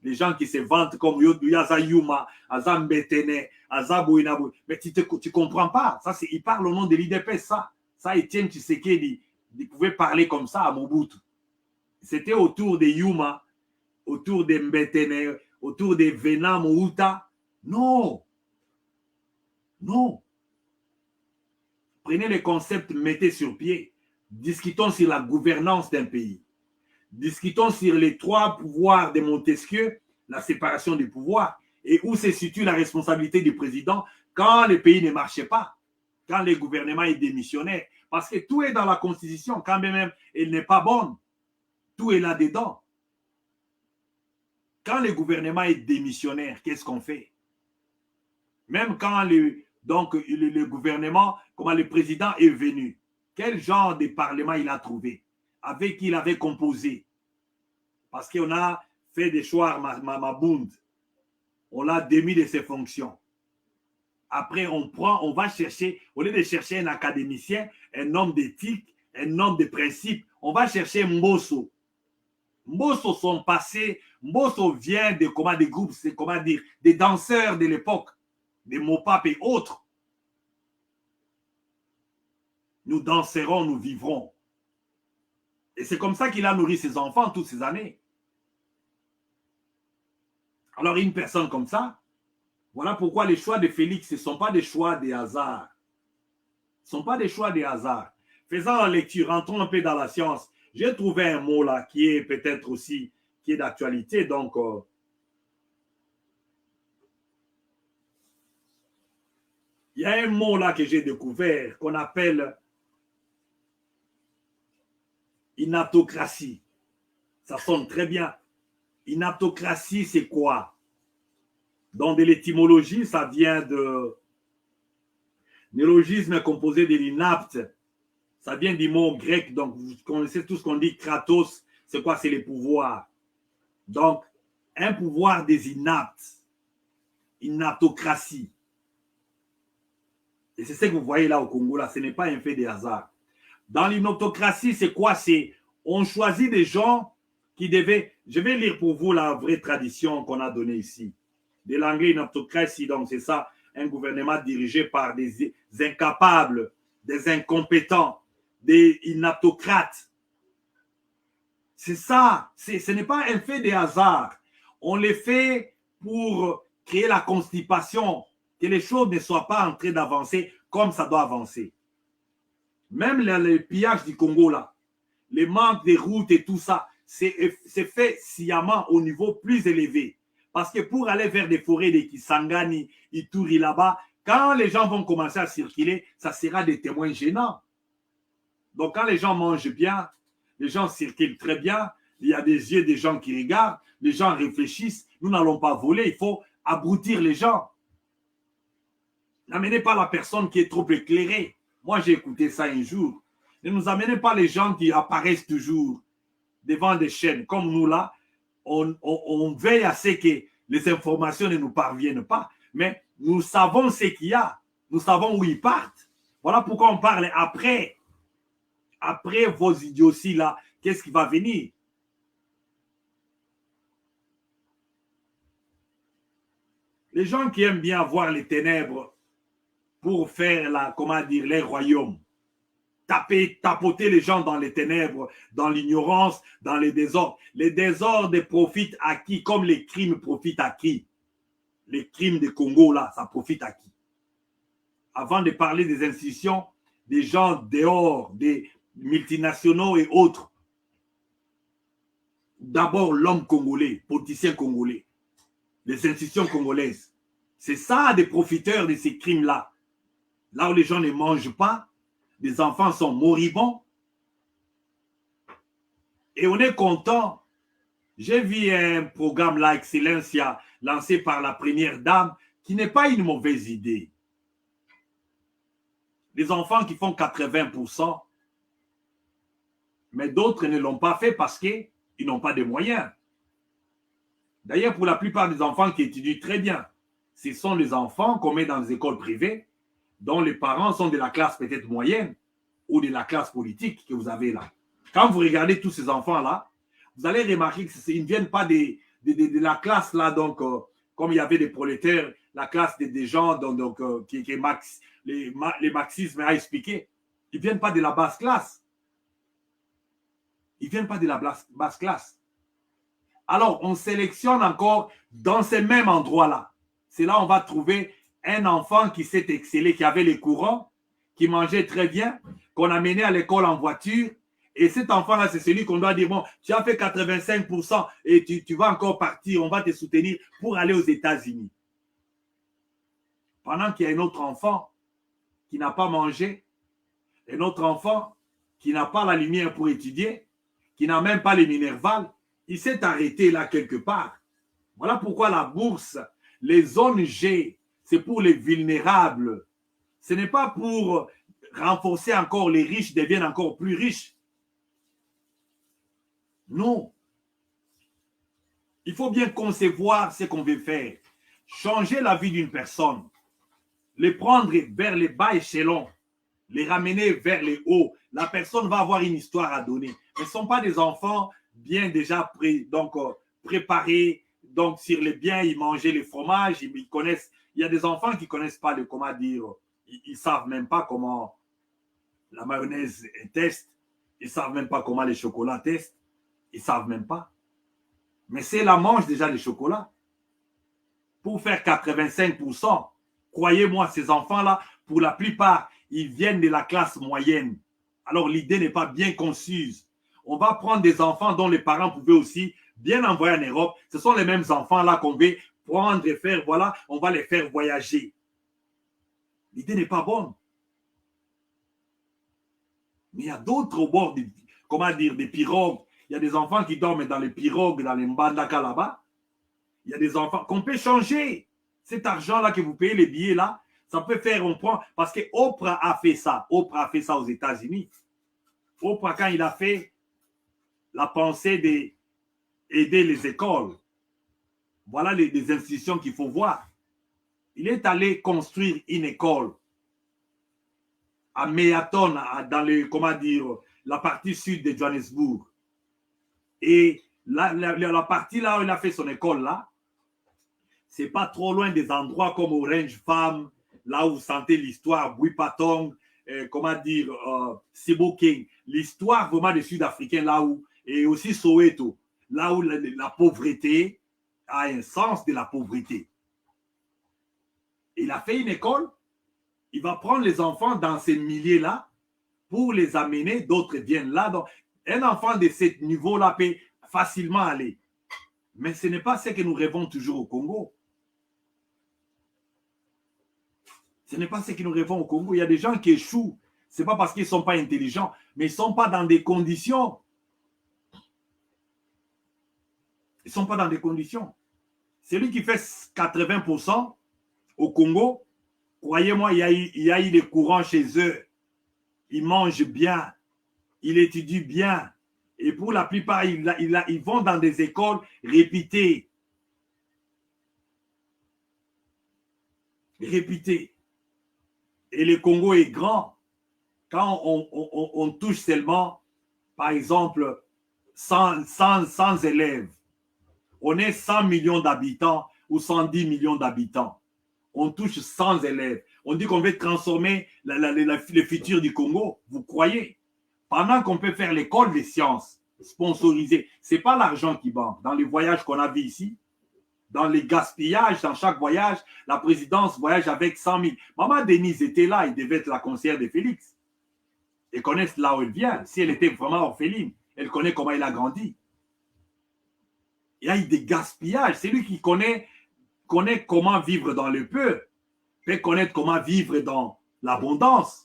Les gens qui se vantent comme Yaza Yuma, Aza Mbetene, Aza Bouinabou. Mais tu ne comprends pas. Ça, il parle au nom de l'IDPS, ça. Ça, Etienne Tshisekedi, il pouvait parler comme ça à Mobutu. C'était autour de Yuma, autour de Mbetene, autour de Vena Mouta. Non. Non. Prenez les concepts, mettez sur pied. Discutons sur la gouvernance d'un pays. Discutons sur les 3 pouvoirs de Montesquieu, la séparation des pouvoirs, et où se situe la responsabilité du président quand le pays ne marchait pas, quand le gouvernement est démissionnaire. Parce que tout est dans la Constitution, quand même elle n'est pas bonne. Tout est là-dedans. Quand le gouvernement est démissionnaire, qu'est-ce qu'on fait? Même quand le gouvernement, comment le président est venu, quel genre de parlement il a trouvé? Avec qui il avait composé? Parce qu'on a fait des choix Mabound. On l'a démis de ses fonctions. Après, on va chercher, au lieu de chercher un académicien, un homme d'éthique, un homme de principe, on va chercher Mbosso. Mbosso, son passé, Mbosso vient de des groupes, c'est comment dire, des danseurs de l'époque, des Mopap et autres. Nous danserons, nous vivrons. Et c'est comme ça qu'il a nourri ses enfants toutes ces années. Alors, une personne comme ça, voilà pourquoi les choix de Félix, ce ne sont pas des choix de hasard. Ce ne sont pas des choix de hasard. Faisant la lecture, rentrons un peu dans la science. J'ai trouvé un mot là qui est peut-être aussi, qui est d'actualité. Donc, il y a un mot là que j'ai découvert qu'on appelle inaptocratie. Ça sonne très bien. Inaptocratie, c'est quoi? Donc, de l'étymologie, ça vient de néologisme composé de l'inapte. Ça vient du mot grec. Donc, vous connaissez tout ce qu'on dit kratos. C'est quoi? C'est les pouvoirs. Donc, un pouvoir des inaptes. Inaptocratie. Et c'est ce que vous voyez là au Congo. Là, ce n'est pas un fait de hasard. Dans l'inaptocratie, c'est quoi? C'est on choisit des gens qui devaient... Je vais lire pour vous la vraie tradition qu'on a donnée ici. De l'anglais inaptocratie, donc c'est ça, un gouvernement dirigé par des incapables, des incompétents, des inaptocrates. C'est ça. Ce n'est pas un fait de hasard. On les fait pour créer la constipation, que les choses ne soient pas en train d'avancer comme ça doit avancer. Même le pillage du Congo, là, les manques des routes et tout ça, c'est fait sciemment au niveau plus élevé. Parce que pour aller vers des forêts de Kisangani, Ituri là-bas, quand les gens vont commencer à circuler, ça sera des témoins gênants. Donc quand les gens mangent bien, les gens circulent très bien, il y a des yeux des gens qui regardent, les gens réfléchissent, nous n'allons pas voler, il faut abrutir les gens. N'amenez pas la personne qui est trop éclairée. Moi, j'ai écouté ça un jour. Ne nous amenez pas les gens qui apparaissent toujours devant des chaînes. Comme nous, là, on veille à ce que les informations ne nous parviennent pas. Mais nous savons ce qu'il y a. Nous savons où ils partent. Voilà pourquoi on parle après. Après vos idioties, là, qu'est-ce qui va venir? Les gens qui aiment bien voir les ténèbres pour faire les royaumes, tapoter les gens dans les ténèbres, dans l'ignorance, dans les désordres. Les désordres profitent à qui? Comme les crimes profitent à qui? Les crimes de Congo, là, ça profite à qui? Avant de parler des institutions, des gens dehors, des multinationaux et autres, d'abord l'homme congolais, politicien congolais, les institutions congolaises. C'est ça des profiteurs de ces crimes-là. Là où les gens ne mangent pas, les enfants sont moribonds. Et on est content. J'ai vu un programme là, Excellencia, lancé par la première dame, qui n'est pas une mauvaise idée. Les enfants qui font 80%, mais d'autres ne l'ont pas fait parce qu'ils n'ont pas de moyens. D'ailleurs, pour la plupart des enfants qui étudient très bien, ce sont les enfants qu'on met dans les écoles privées, dont les parents sont de la classe peut-être moyenne ou de la classe politique que vous avez là. Quand vous regardez tous ces enfants-là, vous allez remarquer qu'ils ne viennent pas de la classe là, donc, comme il y avait des prolétaires, la classe des gens les marxismes a expliqué. Ils ne viennent pas de la basse classe. Ils ne viennent pas de la basse classe. Alors, on sélectionne encore dans ces mêmes endroits-là. C'est là où on va trouver un enfant qui s'est excellé, qui avait les courants, qui mangeait très bien, qu'on a mené à l'école en voiture. Et cet enfant-là, c'est celui qu'on doit dire, bon, tu as fait 85% et tu vas encore partir, on va te soutenir pour aller aux États-Unis. Pendant qu'il y a un autre enfant qui n'a pas mangé, un autre enfant qui n'a pas la lumière pour étudier, qui n'a même pas les minérvales, il s'est arrêté là quelque part. Voilà pourquoi la bourse, les zones G, c'est pour les vulnérables. Ce n'est pas pour renforcer encore les riches, deviennent encore plus riches. Non. Il faut bien concevoir ce qu'on veut faire. Changer la vie d'une personne. Les prendre vers les bas échelons. Les ramener vers les hauts. La personne va avoir une histoire à donner. Mais ce ne sont pas des enfants bien déjà préparés. Donc, sur les biens, ils mangeaient les fromages. Ils connaissent. Il y a des enfants qui ne connaissent pas comment dire. Ils ne savent même pas comment la mayonnaise teste. Ils ne savent même pas comment les chocolats testent. Ils ne savent même pas. Mais c'est la mange déjà les chocolats. Pour faire 85%, croyez-moi, ces enfants-là, pour la plupart, ils viennent de la classe moyenne. Alors l'idée n'est pas bien conçue. On va prendre des enfants dont les parents pouvaient aussi bien envoyer en Europe. Ce sont les mêmes enfants-là qu'on veut prendre et faire, voilà, on va les faire voyager. L'idée n'est pas bonne. Mais il y a d'autres au bord des pirogues. Il y a des enfants qui dorment dans les pirogues, dans les mbandaka là-bas. Il y a des enfants qu'on peut changer. Cet argent-là que vous payez, les billets là, ça peut faire, on prend. Parce que Oprah a fait ça. Oprah a fait ça aux États-Unis. Oprah, quand il a fait la pensée d'aider les écoles, voilà les institutions qu'il faut voir. Il est allé construire une école à Meaton, dans la partie sud de Johannesburg. Et la partie là où il a fait son école là, c'est pas trop loin des endroits comme Orange Farm, là où vous sentez l'histoire, Bouipatong, Sibo King, l'histoire vraiment des Sud-Africains, là où et aussi Soweto, là où la pauvreté a un sens de la pauvreté. Il a fait une école, il va prendre les enfants dans ces milieux-là pour les amener, d'autres viennent là. Donc, un enfant de ce niveau-là peut facilement aller. Mais ce n'est pas ce que nous rêvons toujours au Congo. Ce n'est pas ce que nous rêvons au Congo. Il y a des gens qui échouent. Ce n'est pas parce qu'ils ne sont pas intelligents, mais ils ne sont pas dans des conditions. Ils ne sont pas dans des conditions. Celui qui fait 80% au Congo, croyez-moi, il y a eu des courants chez eux. Ils mangent bien, ils étudient bien. Et pour la plupart, ils vont dans des écoles réputées. Réputées. Et le Congo est grand. Quand on touche seulement, par exemple, 100 élèves, on est 100 millions d'habitants ou 110 millions d'habitants. On touche 100 élèves. On dit qu'on veut transformer le futur du Congo. Vous croyez? Pendant qu'on peut faire l'école des sciences sponsorisée, ce n'est pas l'argent qui manque. Dans les voyages qu'on a vus ici, dans les gaspillages, dans chaque voyage, la présidence voyage avec 100 000. Maman Denise était là, il devait être la conseillère de Félix. Elle connaît là où elle vient. Si elle était vraiment orpheline, elle connaît comment elle a grandi. Il y a eu des gaspillages. C'est lui qui connaît comment vivre dans le peu, peut connaître comment vivre dans l'abondance.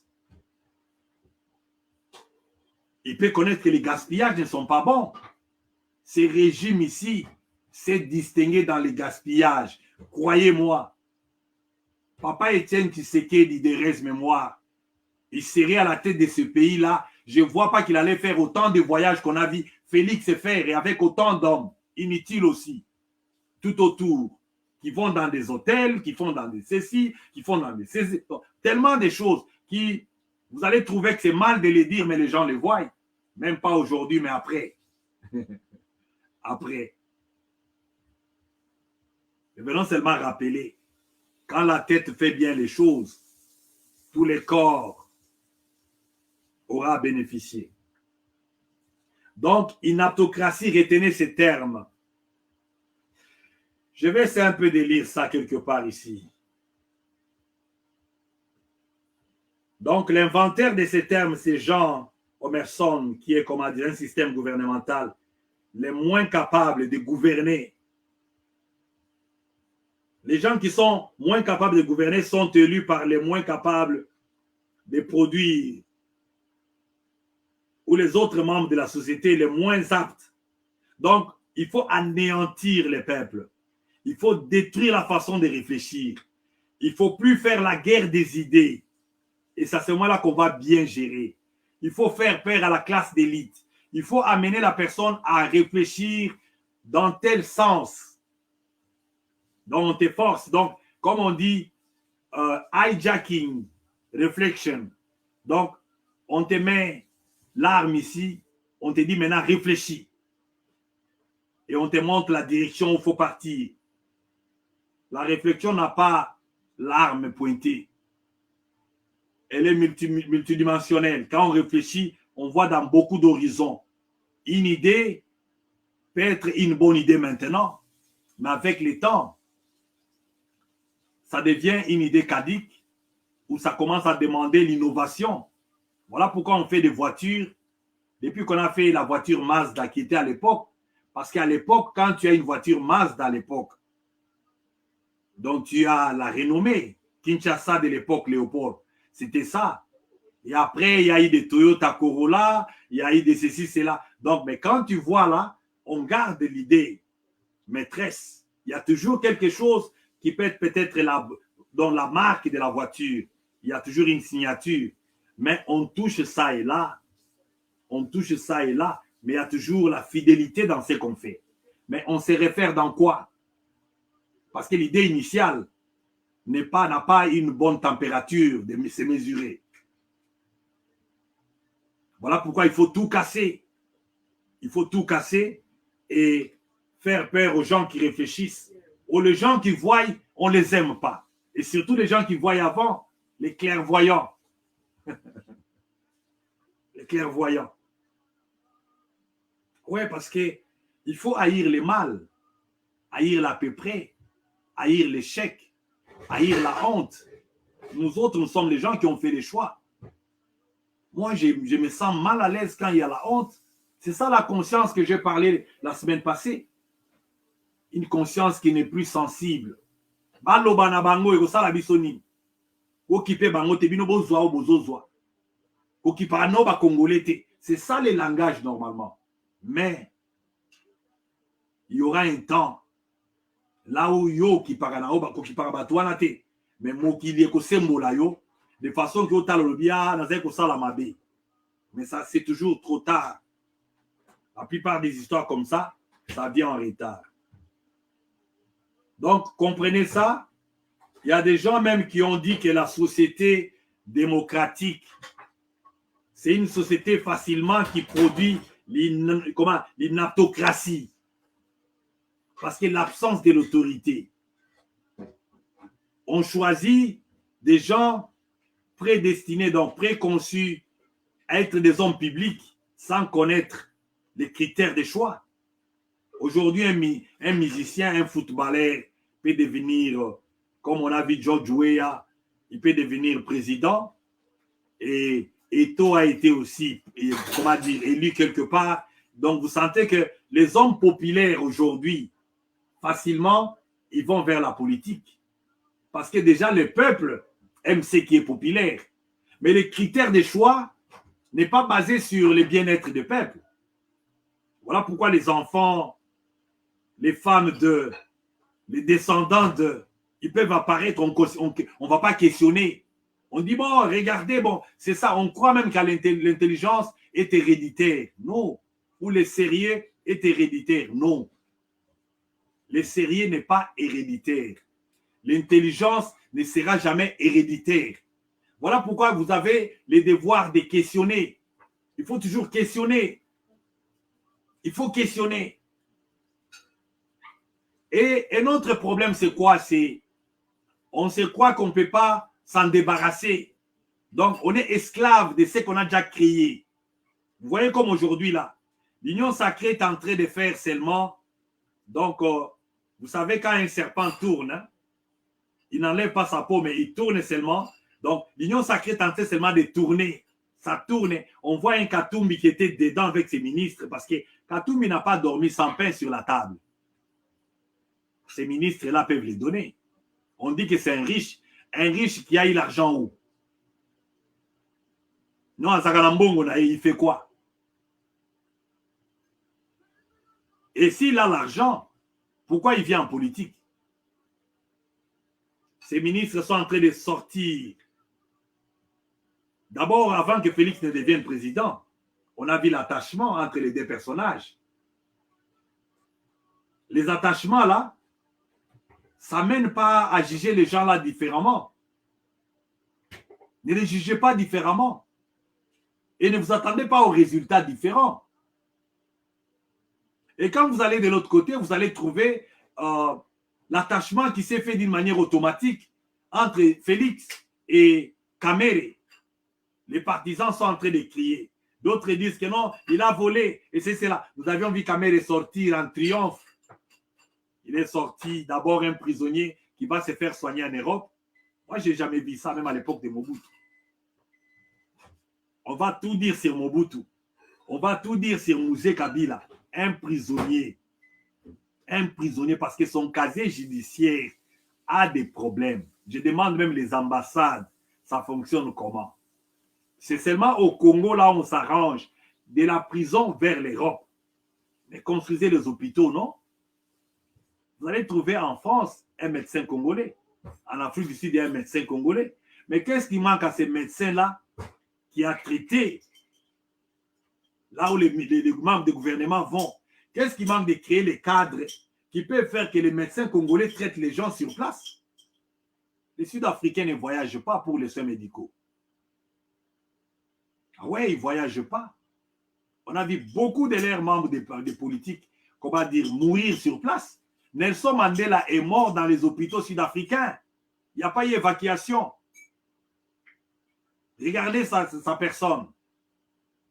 Il peut connaître que les gaspillages ne sont pas bons. Ces régimes ici, c'est distingué dans les gaspillages. Croyez-moi, Papa Étienne Tshisekedi de Reste Mémoire, il serait à la tête de ce pays-là. Je ne vois pas qu'il allait faire autant de voyages qu'on a vu Félix faire et avec autant d'hommes inutiles aussi, tout autour, qui vont dans des hôtels, qui font dans des ceci, qui font dans des ceci. Tellement de choses qui, vous allez trouver que c'est mal de les dire, mais les gens les voient. Même pas aujourd'hui, mais après. Après. Et venons seulement rappeler, quand la tête fait bien les choses, tous les corps aura bénéficié. Donc, inaptocratie, retenez ces termes. Je vais essayer un peu de lire ça quelque part ici. Donc, l'inventaire de ces termes, c'est Jean Omerson, qui est, comment dire, un système gouvernemental les moins capables de gouverner. Les gens qui sont moins capables de gouverner sont élus par les moins capables de produire, ou les autres membres de la société les moins aptes. Donc, il faut anéantir les peuples. Il faut détruire la façon de réfléchir. Il ne faut plus faire la guerre des idées. Et c'est à ce moment-là qu'on va bien gérer. Il faut faire peur à la classe d'élite. Il faut amener la personne à réfléchir dans tel sens dont on te force. Donc, comme on dit, hijacking, reflection. Donc, on te met l'arme ici, on te dit maintenant réfléchis. Et on te montre la direction où il faut partir. La réflexion n'a pas l'arme pointée. Elle est multidimensionnelle. Quand on réfléchit, on voit dans beaucoup d'horizons. Une idée peut être une bonne idée maintenant, mais avec le temps, ça devient une idée caduque où ça commence à demander l'innovation. Voilà pourquoi on fait des voitures. Depuis qu'on a fait la voiture Mazda qui était à l'époque, parce qu'à l'époque, quand tu as une voiture Mazda à l'époque, donc tu as la renommée Kinshasa de l'époque, Léopold. C'était ça. Et après, il y a eu des Toyota Corolla, il y a eu des ceci, cela. Donc, mais quand tu vois là, on garde l'idée maîtresse. Il y a toujours quelque chose qui peut être peut-être dans la marque de la voiture. Il y a toujours une signature. Mais on touche ça et là. On touche ça et là. Mais il y a toujours la fidélité dans ce qu'on fait. Mais on se réfère dans quoi? Parce que l'idée initiale n'a pas une bonne température de se mesurer. Voilà pourquoi il faut tout casser. Il faut tout casser et faire peur aux gens qui réfléchissent. Ou les gens qui voient, on ne les aime pas. Et surtout les gens qui voient avant, les clairvoyants. Les clairvoyants. Ouais, parce qu'il faut haïr le mal, haïr l'à peu près, haïr l'échec, haïr la honte. Nous autres, nous sommes les gens qui ont fait les choix. Moi, je me sens mal à l'aise quand il y a la honte. C'est ça la conscience que j'ai parlé la semaine passée. Une conscience qui n'est plus sensible. Baloba na bango eko sala biso nini. Okipe bango te bino bozwa o bozozwa. Okipa no ba congolais te. C'est ça le langage normalement. Mais il y aura un temps là où yo ki parana o ba ko ki parabatwana te. Mais mokili eko sembola yo de façon que otala lobia na zeko sala mabe. Mais ça c'est toujours trop tard. La plupart des histoires comme ça vient en retard. Donc, comprenez ça. Il y a des gens même qui ont dit que la société démocratique, c'est une société facilement qui produit l'inaptocratie. Parce que l'absence de l'autorité. On choisit des gens prédestinés, donc préconçus à être des hommes publics sans connaître les critères de choix. Aujourd'hui, un musicien, un footballeur peut devenir, comme on a vu George Weah, il peut devenir président. Et Eto'o a été aussi, comment dire, élu quelque part. Donc, vous sentez que les hommes populaires aujourd'hui, facilement, ils vont vers la politique. Parce que déjà, le peuple aime ce qui est populaire. Mais les critères de choix n'est pas basé sur le bien-être du peuple. Voilà pourquoi les enfants, les femmes les descendants ils peuvent apparaître, on ne va pas questionner. On dit, bon, regardez, bon, c'est ça, on croit même que l'intelligence est héréditaire. Non. Ou le sérieux est héréditaire. Non. Le sérieux n'est pas héréditaire. L'intelligence ne sera jamais héréditaire. Voilà pourquoi vous avez les devoirs de questionner. Il faut toujours questionner. Il faut questionner. Et un autre problème, c'est quoi? C'est on se croit qu'on ne peut pas s'en débarrasser. Donc, on est esclave de ce qu'on a déjà créé. Vous voyez comme aujourd'hui, là, l'Union sacrée est en train de faire seulement. Donc, vous savez, quand un serpent tourne, hein, il n'enlève pas sa peau, mais il tourne seulement. Donc, l'Union sacrée est en train seulement de tourner. Ça tourne. On voit un Katumbi qui était dedans avec ses ministres parce que Katumbi n'a pas dormi sans pain sur la table. Ces ministres-là peuvent les donner. On dit que c'est un riche qui a eu l'argent où? Non, à Zagalambongo, il fait quoi? Et s'il a l'argent, pourquoi il vient en politique? Ces ministres sont en train de sortir. D'abord, avant que Félix ne devienne président, on a vu l'attachement entre les deux personnages. Les attachements, là, ça ne mène pas à juger les gens là différemment. Ne les jugez pas différemment. Et ne vous attendez pas aux résultats différents. Et quand vous allez de l'autre côté, vous allez trouver l'attachement qui s'est fait d'une manière automatique entre Félix et Kamere. Les partisans sont en train de crier. D'autres disent que non, il a volé. Et c'est cela. Nous avions vu Kamere sortir en triomphe. Il est sorti d'abord un prisonnier qui va se faire soigner en Europe. Moi, je n'ai jamais vu ça, même à l'époque de Mobutu. On va tout dire sur Mobutu. On va tout dire sur Mouzé Kabila. Un prisonnier. Un prisonnier parce que son casier judiciaire a des problèmes. Je demande même les ambassades, ça fonctionne comment? C'est seulement au Congo, là, on s'arrange de la prison vers l'Europe. Mais construisez les hôpitaux, non? Vous allez trouver en France un médecin congolais. En Afrique du Sud, il y a un médecin congolais. Mais qu'est-ce qui manque à ces médecins-là qui a traité là où les membres du gouvernement vont? Qu'est-ce qui manque de créer les cadres qui peuvent faire que les médecins congolais traitent les gens sur place? Les Sud-Africains ne voyagent pas pour les soins médicaux. Ah ouais, ils ne voyagent pas. On a vu beaucoup de leurs membres des politiques, comment dire, mourir sur place. Nelson Mandela est mort dans les hôpitaux sud-africains. Il n'y a pas eu évacuation. Regardez sa personne.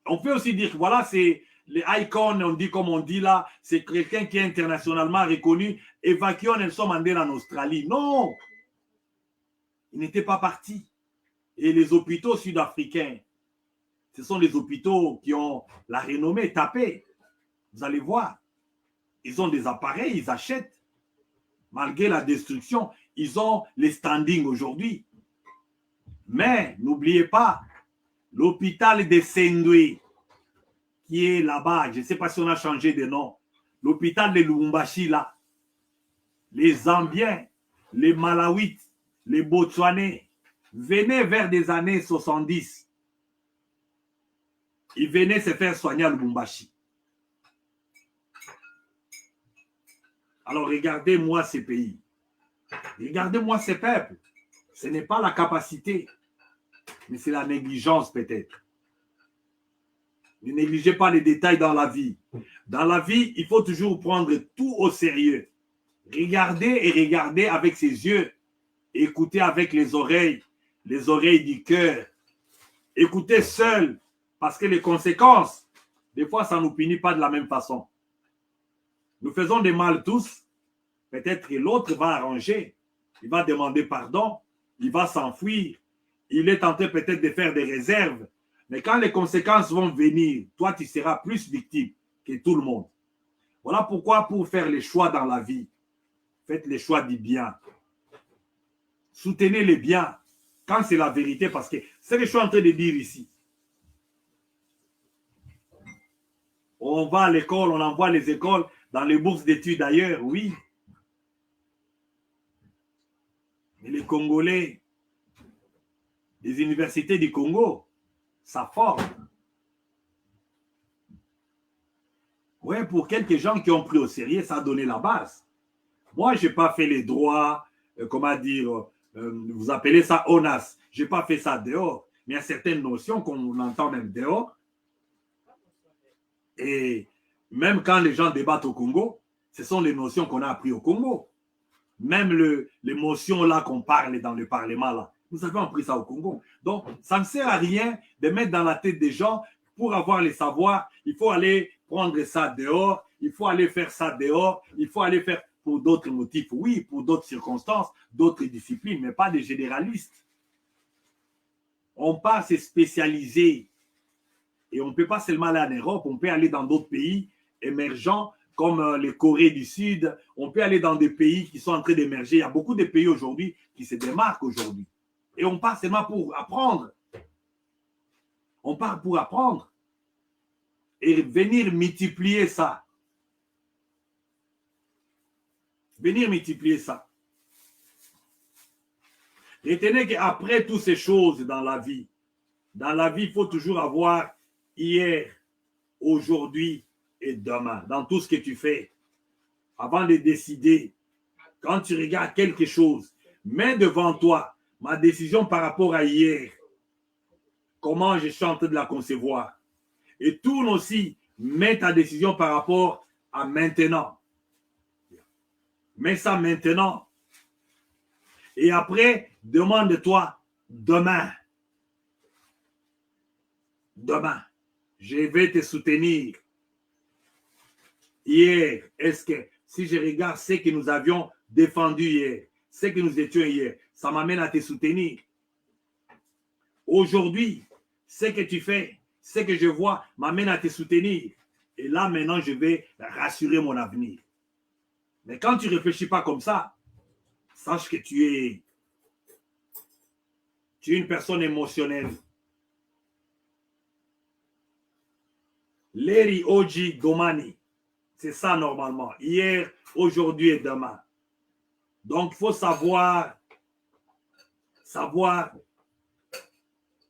On peut aussi dire que voilà, c'est les icons, on dit comme on dit là, c'est quelqu'un qui est internationalement reconnu. Évacuons Nelson Mandela en Australie. Non, il n'était pas parti. Et les hôpitaux sud-africains, ce sont les hôpitaux qui ont la renommée tapée. Vous allez voir, ils ont des appareils, ils achètent. Malgré la destruction, ils ont les standings aujourd'hui. Mais n'oubliez pas, l'hôpital de Sendwe, qui est là-bas, je ne sais pas si on a changé de nom, l'hôpital de Lubumbashi, là, les Zambiens, les Malawites, les Botswanais, venaient vers des années 70. Ils venaient se faire soigner à Lubumbashi. Alors regardez-moi ces pays. Regardez-moi ces peuples. Ce n'est pas la capacité, mais c'est la négligence peut-être. Ne négligez pas les détails dans la vie. Dans la vie, il faut toujours prendre tout au sérieux. Regardez et regardez avec ses yeux. Écoutez avec les oreilles du cœur. Écoutez seul, parce que les conséquences, des fois, ça ne nous punit pas de la même façon. Nous faisons des mal tous. Peut-être que l'autre va arranger. Il va demander pardon. Il va s'enfuir. Il est tenté peut-être de faire des réserves. Mais quand les conséquences vont venir, toi, tu seras plus victime que tout le monde. Voilà pourquoi, pour faire les choix dans la vie, faites les choix du bien. Soutenez les biens quand c'est la vérité, parce que c'est ce que je suis en train de dire ici. On va à l'école, on envoie les écoles dans les bourses d'études ailleurs, oui. Mais les Congolais, les universités du Congo, ça forme. Ouais, pour quelques gens qui ont pris au sérieux, ça a donné la base. Moi, je n'ai pas fait les droits, comment dire, vous appelez ça ONAS. Je n'ai pas fait ça dehors. Mais il y a certaines notions qu'on entend même dehors. Et même quand les gens débattent au Congo, ce sont les notions qu'on a apprises au Congo. Même les motions là qu'on parle dans le Parlement là, nous avons appris ça au Congo. Donc, ça ne sert à rien de mettre dans la tête des gens, pour avoir les savoirs, il faut aller prendre ça dehors, il faut aller faire ça dehors, il faut aller faire pour d'autres motifs, oui, pour d'autres circonstances, d'autres disciplines, mais pas des généralistes. On part se spécialiser et on ne peut pas seulement aller en Europe, on peut aller dans d'autres pays émergents comme les Corées du Sud, on peut aller dans des pays qui sont en train d'émerger. Il y a beaucoup de pays aujourd'hui qui se démarquent aujourd'hui. Et on part seulement pour apprendre. On part pour apprendre et venir multiplier ça. Venir multiplier ça. Retenez qu'après toutes ces choses dans la vie, il faut toujours avoir hier, aujourd'hui et demain, dans tout ce que tu fais. Avant de décider, quand tu regardes quelque chose, mets devant toi ma décision par rapport à hier. Comment je suis en train de la concevoir. Et tourne aussi, mets ta décision par rapport à maintenant. Mets ça maintenant. Et après, demande-toi demain. Demain, je vais te soutenir. Hier, est-ce que si je regarde ce que nous avions défendu hier, ce que nous étions hier, ça m'amène à te soutenir. Aujourd'hui, ce que tu fais, ce que je vois m'amène à te soutenir. Et là, maintenant, je vais rassurer mon avenir. Mais quand tu ne réfléchis pas comme ça, sache que tu es une personne émotionnelle. Leri Oji Domani. C'est ça normalement. Hier, aujourd'hui et demain. Donc, il faut savoir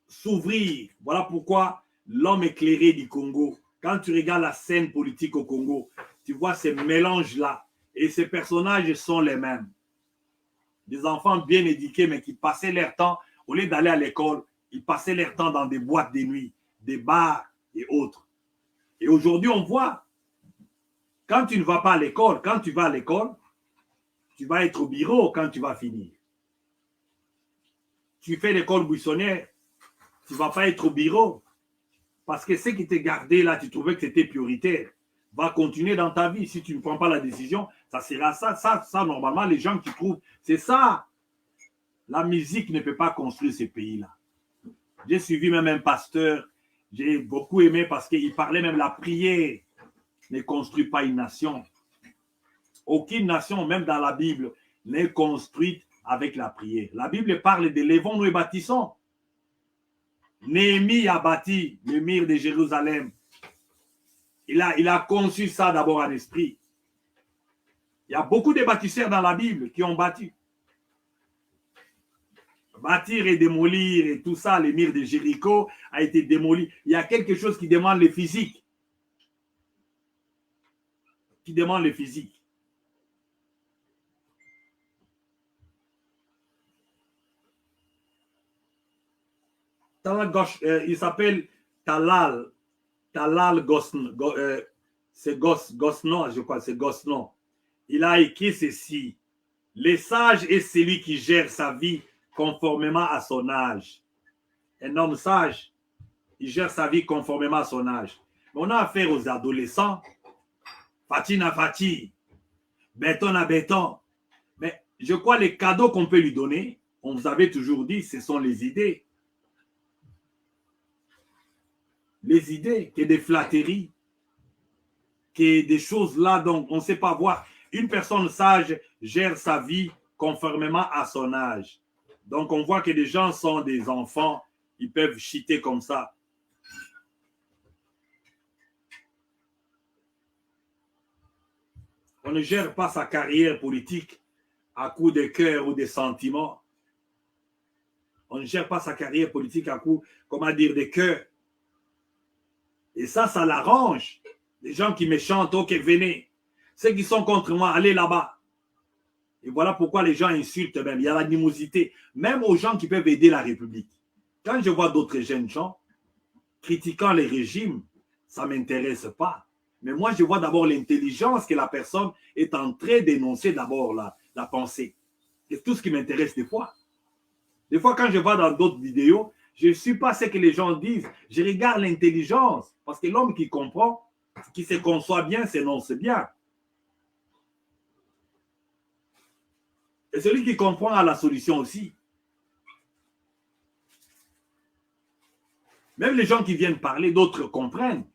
s'ouvrir. Voilà pourquoi l'homme éclairé du Congo, quand tu regardes la scène politique au Congo, tu vois ces mélanges-là. Et ces personnages sont les mêmes. Des enfants bien éduqués, mais qui passaient leur temps, au lieu d'aller à l'école, ils passaient leur temps dans des boîtes de nuit, des bars et autres. Et aujourd'hui, on voit, quand tu ne vas pas à l'école, quand tu vas à l'école, tu vas être au bureau quand tu vas finir. Tu fais l'école buissonnière, tu ne vas pas être au bureau. Parce que ce qui t'est gardé là, tu trouvais que c'était prioritaire, va continuer dans ta vie. Si tu ne prends pas la décision, ça sera ça. Ça, normalement, les gens qui trouvent, c'est ça. La musique ne peut pas construire ces pays-là. J'ai suivi même un pasteur, j'ai beaucoup aimé parce qu'il parlait même la prière ne construit pas une nation. Aucune nation, même dans la Bible, n'est construite avec la prière. La Bible parle de levons-nous et bâtissons. Néhémie a bâti le mur de Jérusalem. Il a conçu ça d'abord en esprit. Il y a beaucoup de bâtisseurs dans la Bible qui ont bâti. Bâtir et démolir et tout ça, les murs de Jéricho a été démoli. Il y a quelque chose qui demande le physique. Qui demande le physique. Il s'appelle Talal Gosnon. C'est Gosnon, je crois, c'est Gosnon. Il a écrit ceci. Le sage est celui qui gère sa vie conformément à son âge. Un homme sage, il gère sa vie conformément à son âge. Mais on a affaire aux adolescents, Fatine à Fatine, béton à béton. Mais je crois les cadeaux qu'on peut lui donner, on vous avait toujours dit, ce sont les idées. Les idées, que des flatteries, que des choses là, donc on ne sait pas voir. Une personne sage gère sa vie conformément à son âge. Donc on voit que les gens sont des enfants, ils peuvent chiter comme ça. On ne gère pas sa carrière politique à coup de cœur ou de sentiments. On ne gère pas sa carrière politique à coup, comment dire, de cœur. Et ça l'arrange. Les gens qui me chantent, ok, venez. Ceux qui sont contre moi, allez là-bas. Et voilà pourquoi les gens insultent même. Il y a l'animosité, même aux gens qui peuvent aider la République. Quand je vois d'autres jeunes gens critiquant les régimes, ça ne m'intéresse pas. Mais moi, je vois d'abord l'intelligence que la personne est en train d'énoncer d'abord la pensée. C'est tout ce qui m'intéresse des fois. Des fois, quand je vois dans d'autres vidéos, je ne suis pas ce que les gens disent. Je regarde l'intelligence. Parce que l'homme qui comprend, qui se conçoit bien, s'énonce bien. Et celui qui comprend a la solution aussi. Même les gens qui viennent parler, d'autres comprennent.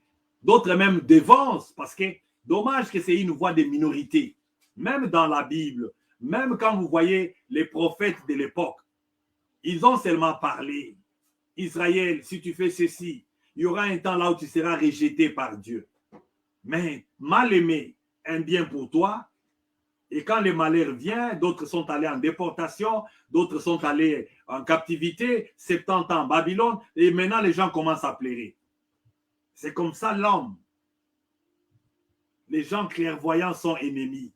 D'autres même dévancent. Parce que dommage que c'est une voix des minorités. Même dans la Bible, même quand vous voyez les prophètes de l'époque, ils ont seulement parlé. Israël, si tu fais ceci, il y aura un temps là où tu seras rejeté par Dieu. Mais mal aimé, un bien pour toi. Et quand le malheur vient, d'autres sont allés en déportation, d'autres sont allés en captivité, 70 ans en Babylone, et maintenant les gens commencent à pleurer. C'est comme ça l'homme. Les gens clairvoyants sont ennemis.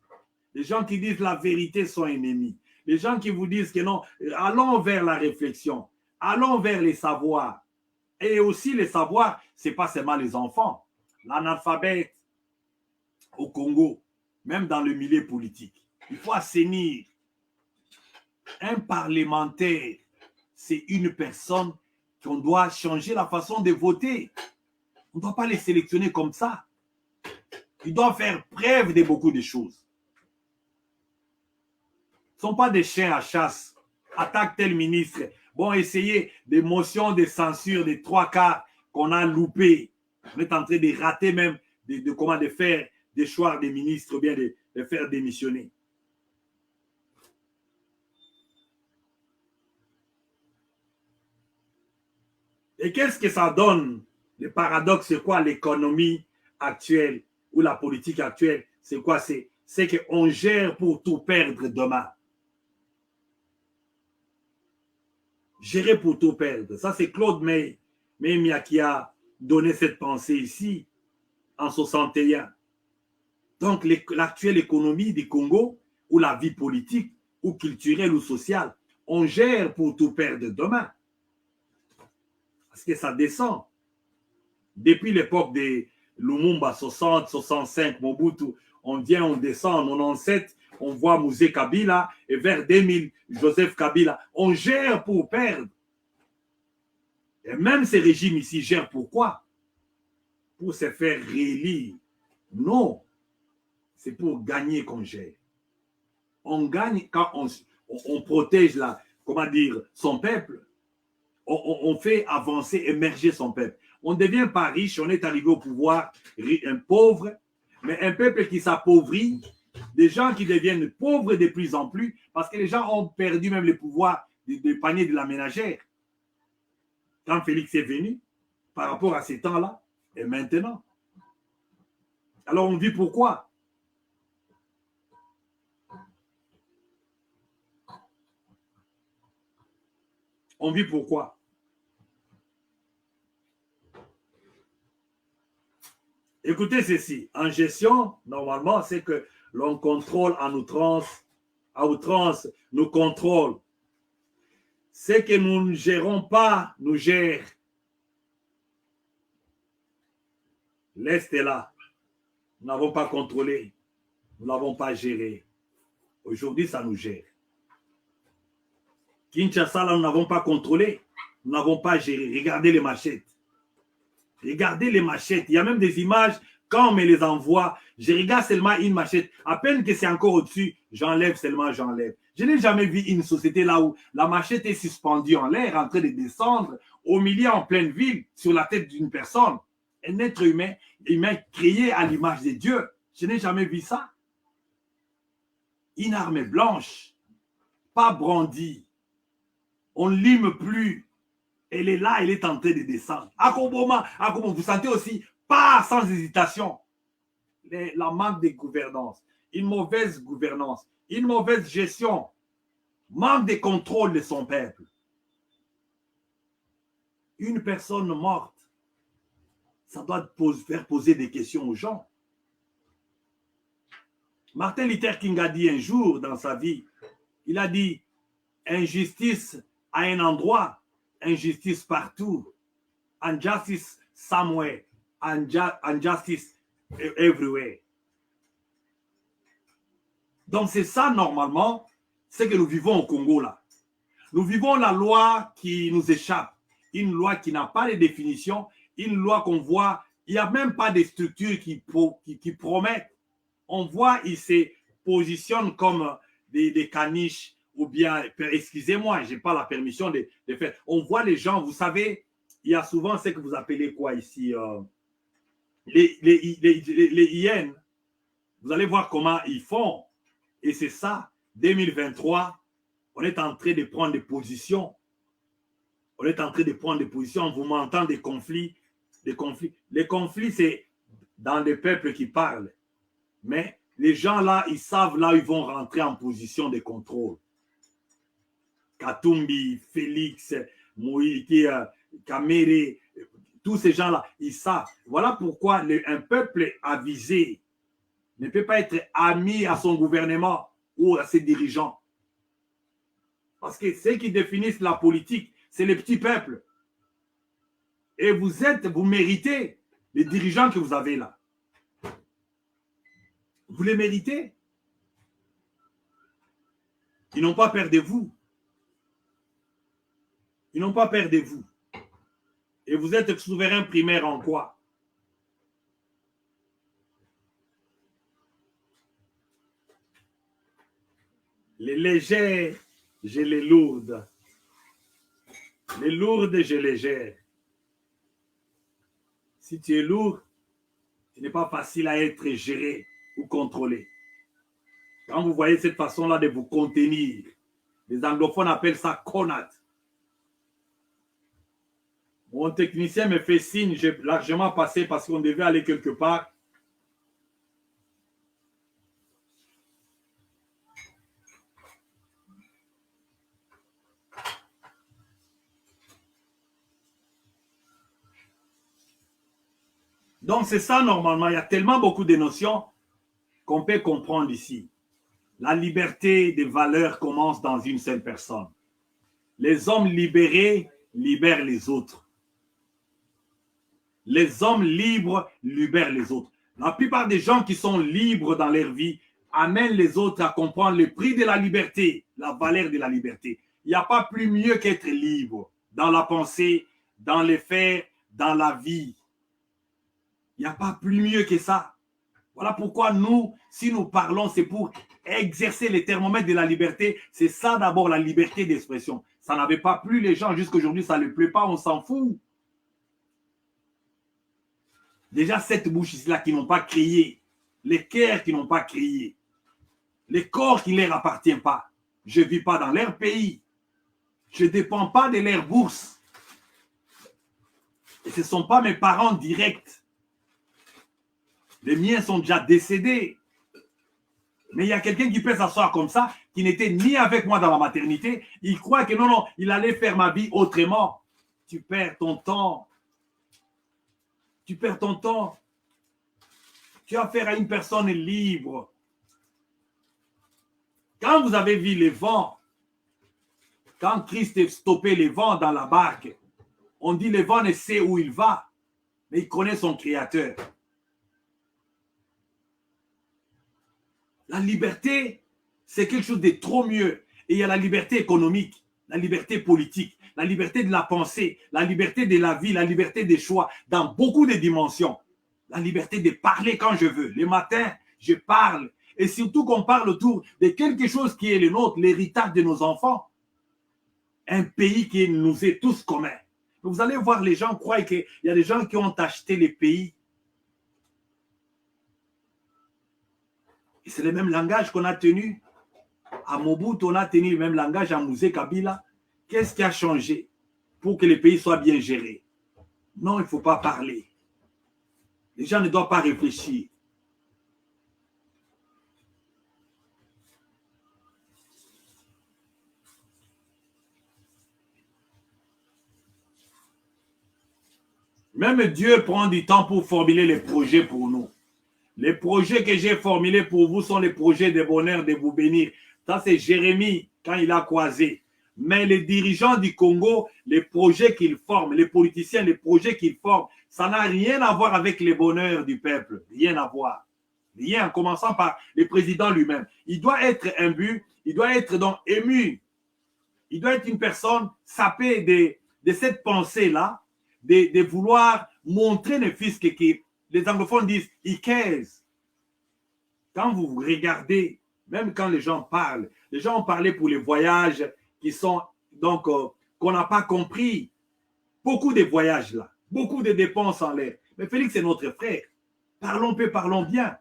Les gens qui disent la vérité sont ennemis. Les gens qui vous disent que non, allons vers la réflexion, allons vers les savoirs. Et aussi les savoirs, ce n'est pas seulement les enfants. L'analphabète au Congo, même dans le milieu politique, il faut assainir. Un parlementaire, c'est une personne qu'on doit changer la façon de voter. On ne doit pas les sélectionner comme ça. Ils doivent faire preuve de beaucoup de choses. Ce ne sont pas des chiens à chasse. Attaque tel ministre. Bon, essayez des motions de censure des 3/4 qu'on a loupé. On est en train de rater même de faire des choix des ministres ou bien de faire démissionner. Et qu'est-ce que ça donne? Le paradoxe, c'est quoi l'économie actuelle ou la politique actuelle? C'est quoi? C'est qu'on gère pour tout perdre demain. Gérer pour tout perdre. Ça, c'est Claude Meyemia qui a donné cette pensée ici en 61. Donc, l'actuelle économie du Congo, ou la vie politique, ou culturelle, ou sociale, on gère pour tout perdre demain. Parce que ça descend. Depuis l'époque de Lumumba, 60, 65, Mobutu, on vient, on descend, en 97, on voit Mouzé Kabila, et vers 2000, Joseph Kabila. On gère pour perdre. Et même ces régimes ici gèrent pourquoi? pour se faire réélire. Non, c'est pour gagner qu'on gère. On gagne quand on protège son peuple. On fait avancer, émerger son peuple. On ne devient pas riche, on est arrivé au pouvoir, un pauvre, mais un peuple qui s'appauvrit, des gens qui deviennent pauvres de plus en plus, parce que les gens ont perdu même le pouvoir du panier de la ménagère. Quand Félix est venu, par rapport à ces temps-là, et maintenant. Alors on dit pourquoi? On vit pourquoi? Écoutez ceci, en gestion, normalement, c'est que l'on contrôle en outrance, à outrance, nous contrôle. C'est que nous ne gérons pas, nous gère. L'Est est là. Nous n'avons pas contrôlé, nous n'avons pas géré. Aujourd'hui, ça nous gère. Kinshasa, là, nous n'avons pas contrôlé, nous n'avons pas géré. Regardez les machettes. Regardez les machettes. Il y a même des images, quand on me les envoie, je regarde seulement une machette. À peine que c'est encore au-dessus, j'enlève seulement, j'enlève. Je n'ai jamais vu une société là où la machette est suspendue en l'air, en train de descendre, au milieu, en pleine ville, sur la tête d'une personne. Un être humain créé à l'image de Dieu. Je n'ai jamais vu ça. Une arme blanche, pas brandie. On ne lime plus. Elle est là, elle est en train de descendre. Akoboma, vous sentez aussi, pas sans hésitation, la manque de gouvernance, une mauvaise gouvernance, une mauvaise gestion, manque de contrôle de son peuple. Une personne morte, ça doit faire poser des questions aux gens. Martin Luther King a dit un jour dans sa vie, il a dit, injustice à un endroit, injustice partout, injustice somewhere, injustice everywhere. Donc c'est ça normalement, c'est que nous vivons au Congo là. Nous vivons la loi qui nous échappe, une loi qui n'a pas de définition, une loi qu'on voit, il n'y a même pas de structure qui promettent. On voit, ils se positionnent comme des caniches, ou bien, excusez-moi, je n'ai pas la permission de faire. On voit les gens, vous savez, il y a souvent ce que vous appelez quoi ici, les hyènes. Vous allez voir comment ils font. Et c'est ça, 2023, on est en train de prendre des positions. On est en train de prendre des positions en vous mentant des conflits. Les conflits, c'est dans les peuples qui parlent. Mais les gens là, ils savent là où ils vont rentrer en position de contrôle. Katumbi, Félix, Moïki, Kamere, tous ces gens-là, ils savent. Voilà pourquoi un peuple avisé ne peut pas être ami à son gouvernement ou à ses dirigeants. Parce que ceux qui définissent la politique, c'est les petits peuples. Et vous méritez les dirigeants que vous avez là. Vous les méritez. Ils n'ont pas peur de vous. Ils n'ont pas peur de vous. Et vous êtes souverain primaire en quoi? Les légers, j'ai les lourdes. Les lourdes, j'ai les légères. Si tu es lourd, ce n'est pas facile à être géré ou contrôlé. Quand vous voyez cette façon-là de vous contenir, les anglophones appellent ça connat. Mon technicien me fait signe, j'ai largement passé parce qu'on devait aller quelque part. Donc c'est ça normalement, il y a tellement beaucoup de notions qu'on peut comprendre ici. La liberté des valeurs commence dans une seule personne. Les hommes libérés libèrent les autres. Les hommes libres libèrent les autres. La plupart des gens qui sont libres dans leur vie amènent les autres à comprendre le prix de la liberté, la valeur de la liberté. Il n'y a pas plus mieux qu'être libre dans la pensée, dans les faits, dans la vie. Il n'y a pas plus mieux que ça. Voilà pourquoi nous, si nous parlons, c'est pour exercer les thermomètres de la liberté. C'est ça d'abord, la liberté d'expression. Ça n'avait pas plu les gens. Jusqu'à aujourd'hui, ça ne les plaît pas, on s'en fout. Déjà, cette bouche-là qui n'ont pas crié, les cœurs qui n'ont pas crié, les corps qui ne leur appartiennent pas. Je ne vis pas dans leur pays. Je ne dépends pas de leur bourse. Et ce ne sont pas mes parents directs. Les miens sont déjà décédés. Mais il y a quelqu'un qui peut s'asseoir comme ça, qui n'était ni avec moi dans la maternité. Il croit que non, il allait faire ma vie autrement. Tu perds ton temps. Tu perds ton temps. Tu as affaire à une personne libre. Quand vous avez vu les vents, quand Christ a stoppé les vents dans la barque, on dit le vent ne sait où il va, mais il connaît son créateur. La liberté, c'est quelque chose de trop mieux. Et il y a la liberté économique, la liberté politique, la liberté de la pensée, la liberté de la vie, la liberté des choix, dans beaucoup de dimensions. La liberté de parler quand je veux. Le matin, je parle. Et surtout qu'on parle autour de quelque chose qui est le nôtre, l'héritage de nos enfants. Un pays qui nous est tous commun. Vous allez voir, les gens croient qu'il y a des gens qui ont acheté les pays. Et c'est le même langage qu'on a tenu. À Mobutu, on a tenu le même langage à Mouzé Kabila. Qu'est-ce qui a changé pour que les pays soient bien gérés? Non, il ne faut pas parler. Les gens ne doivent pas réfléchir. Même Dieu prend du temps pour formuler les projets pour nous. Les projets que j'ai formulés pour vous sont les projets de bonheur, de vous bénir. Ça, c'est Jérémie quand il a croisé. Mais les dirigeants du Congo, les projets qu'ils forment, les politiciens, les projets qu'ils forment, ça n'a rien à voir avec les bonheurs du peuple. Rien à voir. Rien, en commençant par le président lui-même. Il doit être imbu, il doit être donc ému. Il doit être une personne sapée de cette pensée-là, de vouloir montrer le fisc qui, les anglophones disent, he cares. Quand vous regardez, même quand les gens ont parlé pour les voyages qui sont, donc, qu'on n'a pas compris. Beaucoup de voyages là, beaucoup de dépenses en l'air. Mais Félix est notre frère. Parlons peu, parlons bien.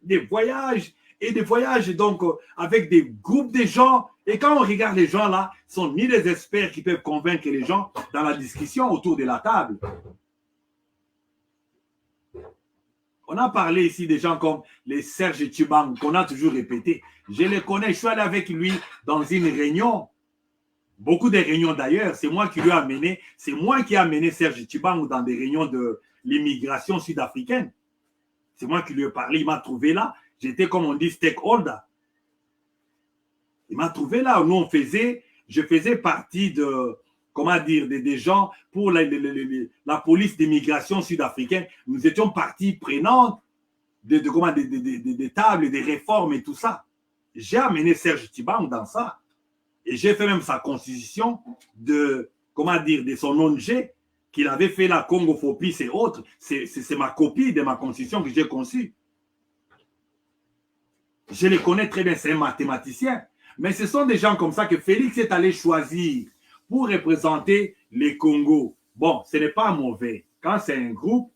Des voyages et des voyages donc avec des groupes de gens. Et quand on regarde les gens là, ce sont ni des experts qui peuvent convaincre les gens dans la discussion autour de la table. On a parlé ici des gens comme les Serge Tchibang, qu'on a toujours répété. Je les connais, je suis allé avec lui dans une réunion. Beaucoup de réunions d'ailleurs, c'est moi qui lui ai amené, c'est moi qui ai amené Serge Tchibang dans des réunions de l'immigration sud-africaine. C'est moi qui lui ai parlé, il m'a trouvé là. J'étais, comme on dit, stakeholder. Il m'a trouvé là. Nous, je faisais partie de, comment dire, des gens pour la police d'immigration sud-africaine. Nous étions partie prenante des tables, des réformes et tout ça. J'ai amené Serge Tchibang dans ça. Et j'ai fait même sa constitution de, comment dire, de son ONG qu'il avait fait la Congophobie et autres. C'est ma copie de ma constitution que j'ai conçue. Je les connais très bien, c'est un mathématicien. Mais ce sont des gens comme ça que Félix est allé choisir pour représenter les Congos. Bon, ce n'est pas mauvais. Quand c'est un groupe,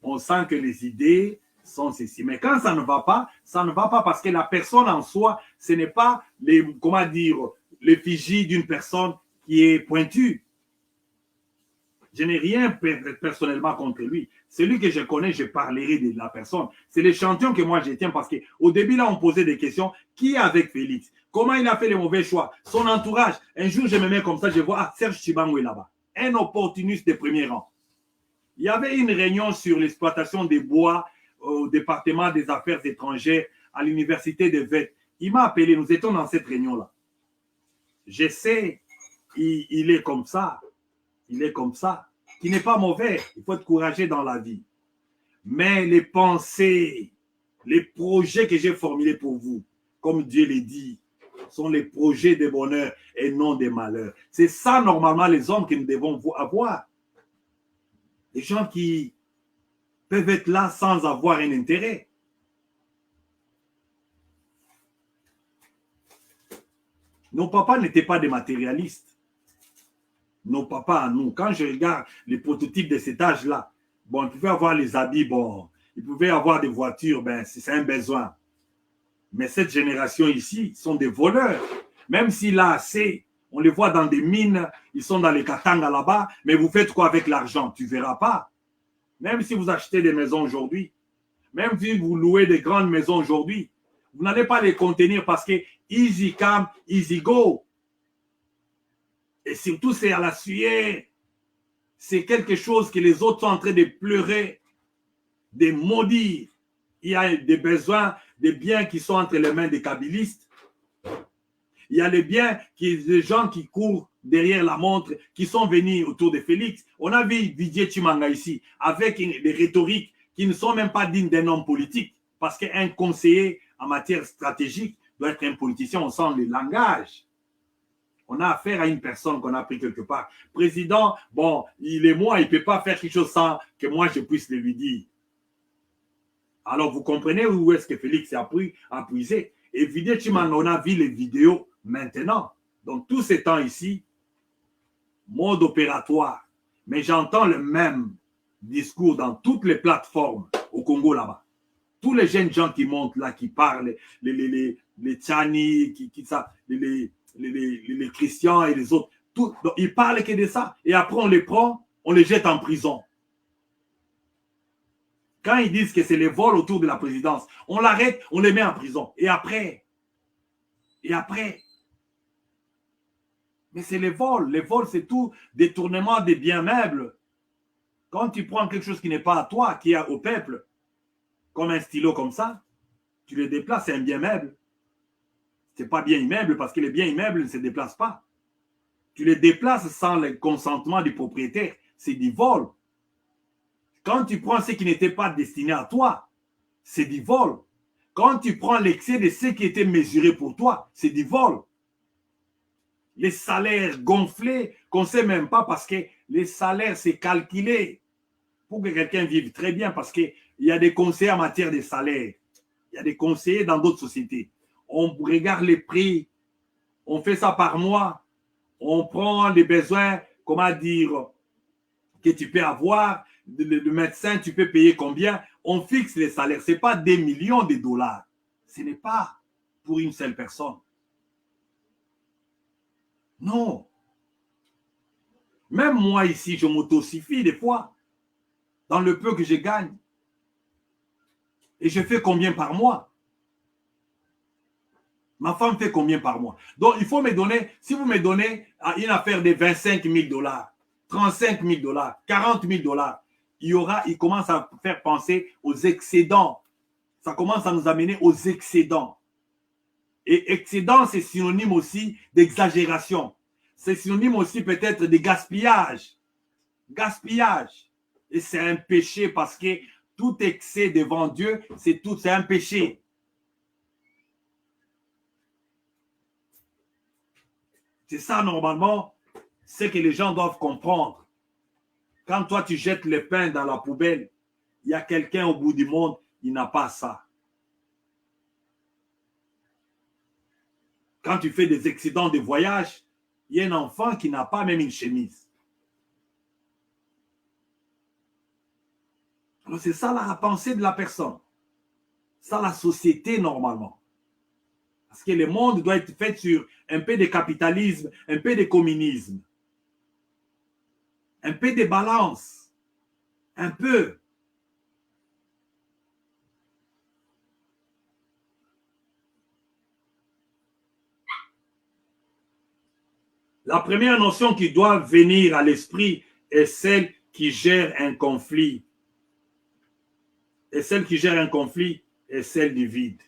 on sent que les idées sont ceci. Mais quand ça ne va pas parce que la personne en soi, ce n'est pas l'effigie d'une personne qui est pointue. Je n'ai rien personnellement contre lui. Celui que je connais, je parlerai de la personne. C'est l'échantillon que moi je tiens parce qu'au début, là, on posait des questions. Qui est avec Félix? Comment il a fait les mauvais choix? Son entourage. Un jour, je me mets comme ça, je vois Serge Tchibang est là-bas. Un opportuniste de premier rang. Il y avait une réunion sur l'exploitation des bois au département des affaires étrangères à l'université de Vêt. Il m'a appelé, nous étions dans cette réunion-là. Je sais, il est comme ça. Il est comme ça, qui n'est pas mauvais. Il faut être courageux dans la vie. Mais les pensées, les projets que j'ai formulés pour vous, comme Dieu l'a dit, sont les projets de bonheur et non des malheurs. C'est ça, normalement, les hommes que nous devons avoir. Les gens qui peuvent être là sans avoir un intérêt. Nos papas n'étaient pas des matérialistes. Nos papas à nous, quand je regarde les prototypes de cet âge-là, bon, ils pouvaient avoir les habits, bon, ils pouvaient avoir des voitures, ben, c'est un besoin. Mais cette génération ici, sont des voleurs. Même s'il a assez, on les voit dans des mines, ils sont dans les Katanga là-bas, mais vous faites quoi avec l'argent? Tu ne verras pas. Même si vous achetez des maisons aujourd'hui, même si vous louez des grandes maisons aujourd'hui, vous n'allez pas les contenir parce que easy come, easy go. Et surtout, c'est à la sueur. C'est quelque chose que les autres sont en train de pleurer, de maudire. Il y a des besoins, des biens qui sont entre les mains des kabylistes. Il y a les biens, des gens qui courent derrière la montre, qui sont venus autour de Félix. On a vu Didier Chimanga ici, avec des rhétoriques qui ne sont même pas dignes d'un homme politique. Parce qu'un conseiller en matière stratégique doit être un politicien, on sent le langage. On a affaire à une personne qu'on a pris quelque part. Président, bon, il est moi, il ne peut pas faire quelque chose sans que moi je puisse le lui dire. Alors, vous comprenez où est-ce que Félix a puisé. Et Didier Chimanga, on a vu les vidéos maintenant. Donc, tout ce temps ici, mode opératoire. Mais j'entends le même discours dans toutes les plateformes au Congo là-bas. Tous les jeunes gens qui montent là, qui parlent, les Tchani, les Christians et les autres, tout, donc, ils parlent que de ça. Et après, on les prend, on les jette en prison. Quand ils disent que c'est les vols autour de la présidence, on l'arrête, on les met en prison. Et après, mais c'est les vols. Les vols, c'est tout détournement des biens meubles. Quand tu prends quelque chose qui n'est pas à toi, qui est au peuple, comme un stylo comme ça, tu le déplaces, c'est un bien meuble. Ce n'est pas bien immeuble parce que les biens immeubles ne se déplacent pas. Tu les déplaces sans le consentement du propriétaire. C'est du vol. Quand tu prends ce qui n'était pas destiné à toi, c'est du vol. Quand tu prends l'excès de ce qui était mesuré pour toi, c'est du vol. Les salaires gonflés qu'on ne sait même pas parce que les salaires, c'est calculé pour que quelqu'un vive très bien parce qu'il y a des conseillers en matière de salaire. Il y a des conseillers dans d'autres sociétés. On regarde les prix, on fait ça par mois, on prend les besoins, comment dire, que tu peux avoir, le médecin, tu peux payer combien, on fixe les salaires. Ce n'est pas des millions de dollars. Ce n'est pas pour une seule personne. Non. Même moi ici, je m'autosuffis des fois dans le peu que je gagne. Et je fais combien par mois? Ma femme fait combien par mois? Donc, il faut me donner, si vous me donnez une affaire de 25 000 dollars, 35 000 dollars, 40 000 dollars, il commence à faire penser aux excédents. Ça commence à nous amener aux excédents. Et excédent, c'est synonyme aussi d'exagération. C'est synonyme aussi peut-être de gaspillage. Gaspillage. Et c'est un péché parce que tout excès devant Dieu, c'est un péché. C'est ça, normalement, ce que les gens doivent comprendre. Quand toi, tu jettes le pain dans la poubelle, il y a quelqu'un au bout du monde, il n'a pas ça. Quand tu fais des accidents de voyage, il y a un enfant qui n'a pas même une chemise. Alors, c'est ça la pensée de la personne. Ça, la société, normalement. Parce que le monde doit être fait sur un peu de capitalisme, un peu de communisme, un peu de balance, un peu. La première notion qui doit venir à l'esprit est celle qui gère un conflit. Et celle qui gère un conflit est celle du vide.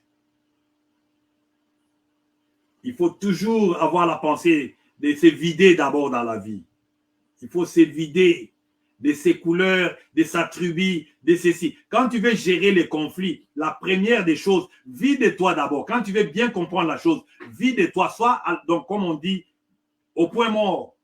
Il faut toujours avoir la pensée de se vider d'abord dans la vie. Il faut se vider de ses couleurs, de sa tribu, de ceci. Quand tu veux gérer les conflits, la première des choses, vide-toi d'abord. Quand tu veux bien comprendre la chose, vide-toi. Soit, donc, comme on dit, au point mort.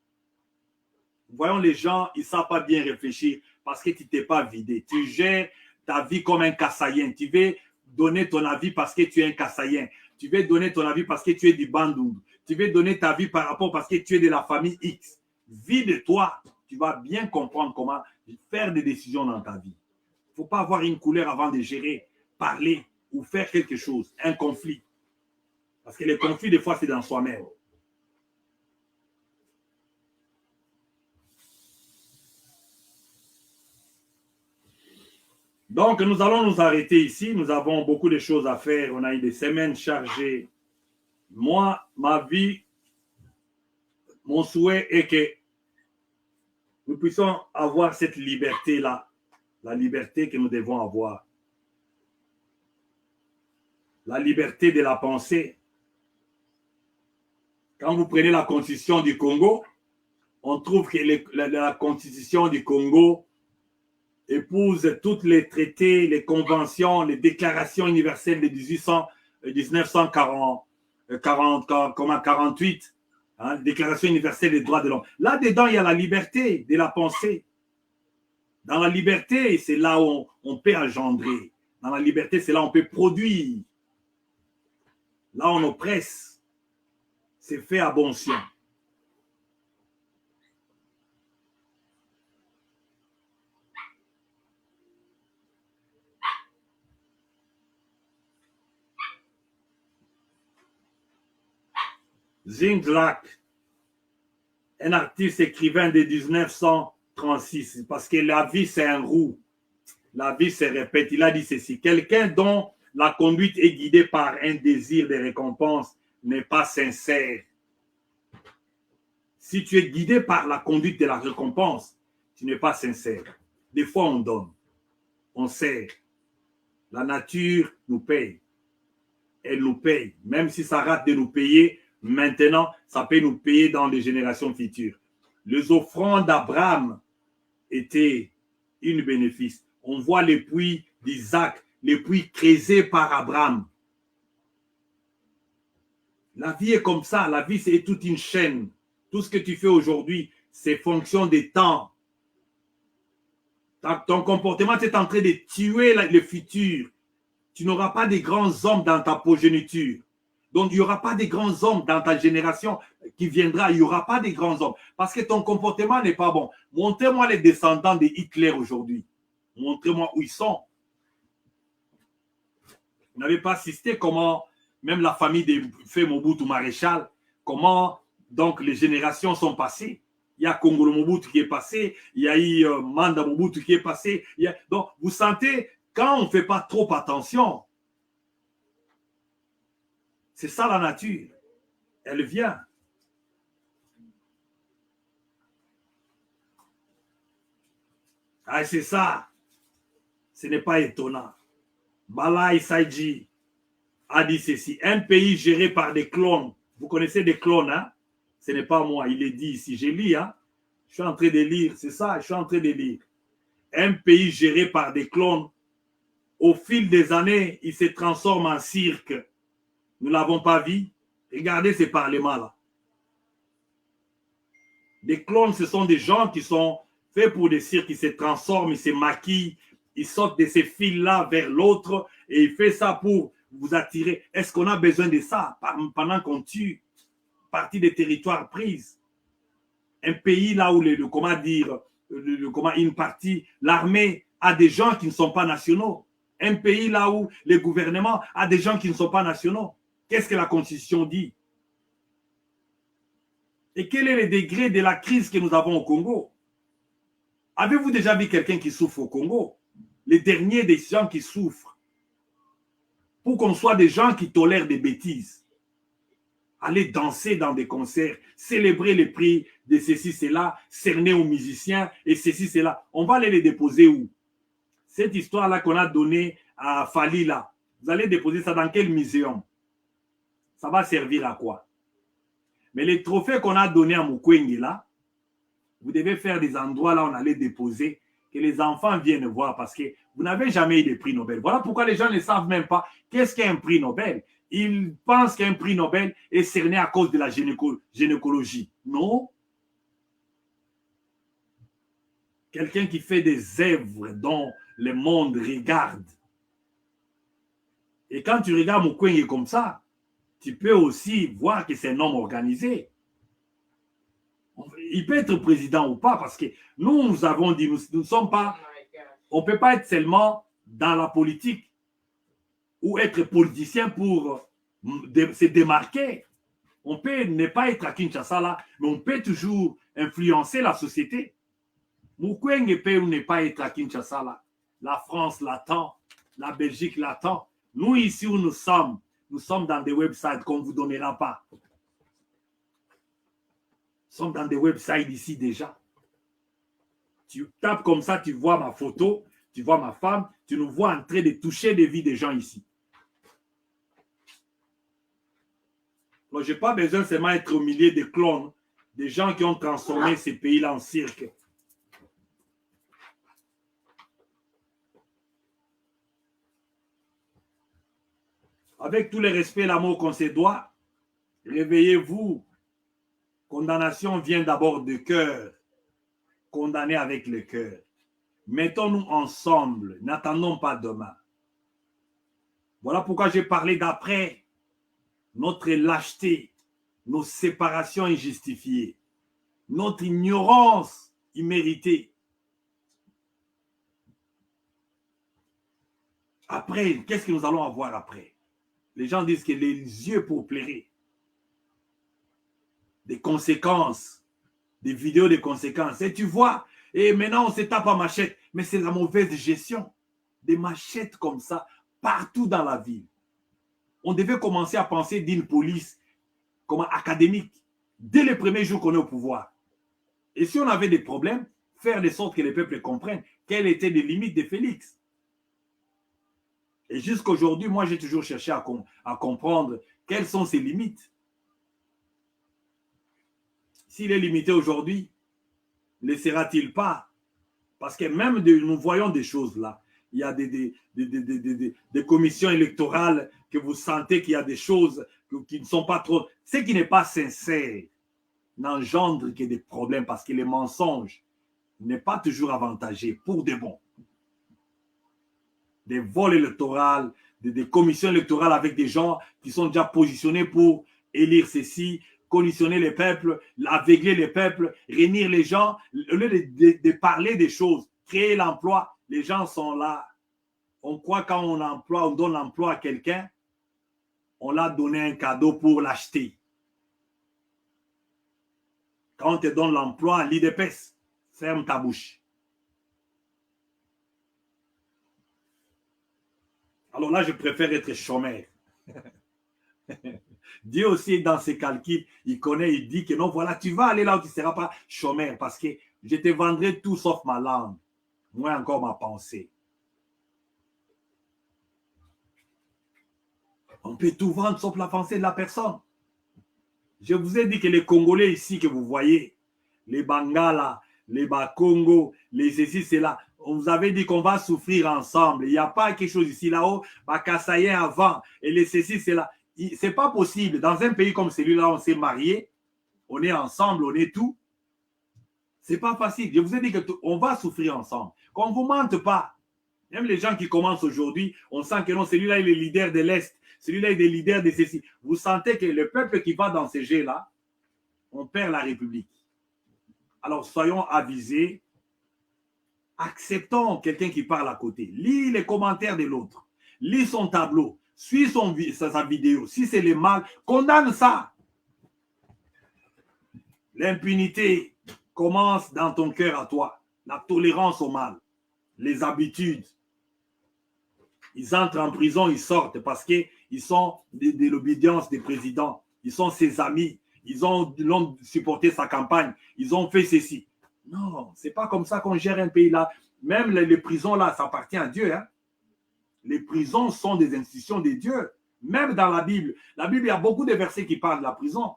Voyons les gens, ils ne savent pas bien réfléchir parce que tu ne t'es pas vidé. Tu gères ta vie comme un Kassaïen. Tu veux donner ton avis parce que tu es un Kassaïen. Tu veux donner ton avis parce que tu es du Bandung. Tu veux donner ta vie par rapport parce que tu es de la famille X. Vis de toi. Tu vas bien comprendre comment faire des décisions dans ta vie. Il ne faut pas avoir une couleur avant de gérer, parler ou faire quelque chose, un conflit. Parce que les conflits, des fois, c'est dans soi-même. Donc, nous allons nous arrêter ici. Nous avons beaucoup de choses à faire. On a eu des semaines chargées. Moi, ma vie, mon souhait est que nous puissions avoir cette liberté-là. La liberté que nous devons avoir. La liberté de la pensée. Quand vous prenez la constitution du Congo, on trouve que la constitution du Congo épouse tous les traités, les conventions, les déclarations universelles de 1948, hein, Déclaration universelle des droits de l'homme. Là-dedans, il y a la liberté de la pensée. Dans la liberté, c'est là où on peut engendrer. Dans la liberté, c'est là où on peut produire. Là, on oppresse. C'est fait à bon sien. Zinglack, un artiste écrivain de 1936, parce que la vie, c'est un roue. La vie se répète. Il a dit ceci. Quelqu'un dont la conduite est guidée par un désir de récompense n'est pas sincère. Si tu es guidé par la conduite de la récompense, tu n'es pas sincère. Des fois, on donne, on sert. La nature nous paye. Elle nous paye. Même si ça rate de nous payer, maintenant, ça peut nous payer dans les générations futures. Les offrandes d'Abraham étaient une bénéfice. On voit les puits d'Isaac, les puits creusés par Abraham. La vie est comme ça. La vie, c'est toute une chaîne. Tout ce que tu fais aujourd'hui, c'est fonction des temps. Ton comportement est en train de tuer le futur. Tu n'auras pas de grands hommes dans ta progéniture. Donc, il n'y aura pas de grands hommes dans ta génération qui viendra. Il n'y aura pas de grands hommes. Parce que ton comportement n'est pas bon. Montrez-moi les descendants de Hitler aujourd'hui. Montrez-moi où ils sont. Vous n'avez pas assisté comment, même la famille de Feu Mobutu Maréchal, comment donc les générations sont passées. Il y a Kongolo Mobutu qui est passé, il y a eu Manda Mobutu qui est passé. Donc, vous sentez, quand on ne fait pas trop attention, c'est ça la nature. Elle vient. Ah, c'est ça. Ce n'est pas étonnant. Bala Saïdji a dit ceci. Un pays géré par des clones. Vous connaissez des clones, hein? Ce n'est pas moi, il est dit ici. Je lis, hein? Je suis en train de lire, c'est ça, je suis en train de lire. Un pays géré par des clones, au fil des années, il se transforme en cirque. Nous ne l'avons pas vu. Regardez ces parlements-là. Des clones, ce sont des gens qui sont faits pour des cirques, ils se transforment, ils se maquillent, ils sortent de ces fils-là vers l'autre et ils font ça pour vous attirer. Est-ce qu'on a besoin de ça pendant qu'on tue? Partie des territoires prises. Un pays là où une partie, l'armée a des gens qui ne sont pas nationaux. Un pays là où le gouvernement a des gens qui ne sont pas nationaux. Qu'est-ce que la Constitution dit? Et quel est le degré de la crise que nous avons au Congo? Avez-vous déjà vu quelqu'un qui souffre au Congo? Les derniers des gens qui souffrent. Pour qu'on soit des gens qui tolèrent des bêtises. Aller danser dans des concerts, célébrer les prix de ceci, cela, cerner aux musiciens et ceci, cela. On va aller les déposer où? Cette histoire-là qu'on a donnée à Fali, là, vous allez déposer ça dans quel muséum? Ça va servir à quoi? Mais les trophées qu'on a donnés à Mukwege, là, vous devez faire des endroits là où on allait déposer, que les enfants viennent voir parce que vous n'avez jamais eu de prix Nobel. Voilà pourquoi les gens ne savent même pas qu'est-ce qu'est un prix Nobel. Ils pensent qu'un prix Nobel est cerné à cause de la gynécologie. Non. quelqu'un qui fait des œuvres dont le monde regarde. Et quand tu regardes Mukwege comme ça, tu peux aussi voir que c'est un homme organisé. Il peut être président ou pas, parce que nous avons dit, nous ne sommes pas, on ne peut pas être seulement dans la politique ou être politicien pour se démarquer. On peut ne pas être à Kinshasa là, mais on peut toujours influencer la société. Mukwege peut ne pas être à Kinshasa là. La France l'attend, la Belgique l'attend. Nous ici où nous sommes dans des websites qu'on ne vous donnera pas. Nous sommes dans des websites ici déjà. Tu tapes comme ça, tu vois ma photo, tu vois ma femme, tu nous vois en train de toucher des vies des gens ici. Donc, je n'ai pas besoin seulement d'être au milieu des clones, des gens qui ont transformé ces pays-là en cirque. Avec tout le respect et l'amour qu'on se doit, réveillez-vous. Condamnation vient d'abord du cœur. Condamner avec le cœur. Mettons-nous ensemble. N'attendons pas demain. Voilà pourquoi j'ai parlé d'après. Notre lâcheté, nos séparations injustifiées, notre ignorance imméritée. Après, qu'est-ce que nous allons avoir après? Les gens disent que les yeux pour plairer. Des conséquences, des vidéos de conséquences. Et tu vois, et maintenant on se tape à machette, mais c'est la mauvaise gestion. Des machettes comme ça, partout dans la ville. On devait commencer à penser d'une police comme académique dès les premiers jours qu'on est au pouvoir. Et si on avait des problèmes, faire de sorte que les peuples comprennent quelles étaient les limites de Félix. Et jusqu'à aujourd'hui, moi, j'ai toujours cherché à comprendre quelles sont ses limites. S'il est limité aujourd'hui, ne sera-t-il pas? Parce que même nous voyons des choses là. Il y a des commissions électorales que vous sentez qu'il y a des choses qui ne sont pas trop... Ce qui n'est pas sincère n'engendre que des problèmes parce que les mensonges n'est pas toujours avantageux pour des bons. Des vols électoraux, des commissions électorales avec des gens qui sont déjà positionnés pour élire ceci, conditionner les peuples, aveugler les peuples, réunir les gens, au lieu de parler des choses, créer l'emploi, les gens sont là. On croit quand on donne l'emploi à quelqu'un, on l'a donné un cadeau pour l'acheter. Quand on te donne l'emploi, l'IDPS, ferme ta bouche. Alors là, je préfère être chômeur. Dieu aussi, dans ses calculs, il connaît, il dit que non, voilà, tu vas aller là où tu ne seras pas chômeur parce que je te vendrai tout sauf ma langue, moins encore ma pensée. On peut tout vendre sauf la pensée de la personne. Je vous ai dit que les Congolais ici que vous voyez, les Bangala, les Bakongo, les ceci, c'est là. On vous avait dit qu'on va souffrir ensemble. Il n'y a pas quelque chose ici, là-haut, Bakassayen avant, et les ceci, c'est là. C'est pas possible. Dans un pays comme celui-là, on s'est marié, on est ensemble, on est tout. C'est pas facile. Je vous ai dit qu'on va souffrir ensemble. Qu'on ne vous mente pas. Même les gens qui commencent aujourd'hui, on sent que non, celui-là, il est leader de l'Est. Celui-là, il est leader de ceci. Vous sentez que le peuple qui va dans ces jeux-là, on perd la République. Alors, soyons avisés. Acceptons quelqu'un qui parle à côté. Lis les commentaires de l'autre. Lis son tableau. Suis sa vidéo. Si c'est le mal, condamne ça. L'impunité commence dans ton cœur à toi. La tolérance au mal. Les habitudes. Ils entrent en prison, ils sortent parce qu'ils sont de l'obédience des présidents. Ils sont ses amis. Ils ont supporté sa campagne. Ils ont fait ceci. Non, ce n'est pas comme ça qu'on gère un pays là. Même les prisons là, ça appartient à Dieu. Hein? Les prisons sont des institutions de Dieu. Même dans la Bible, il y a beaucoup de versets qui parlent de la prison.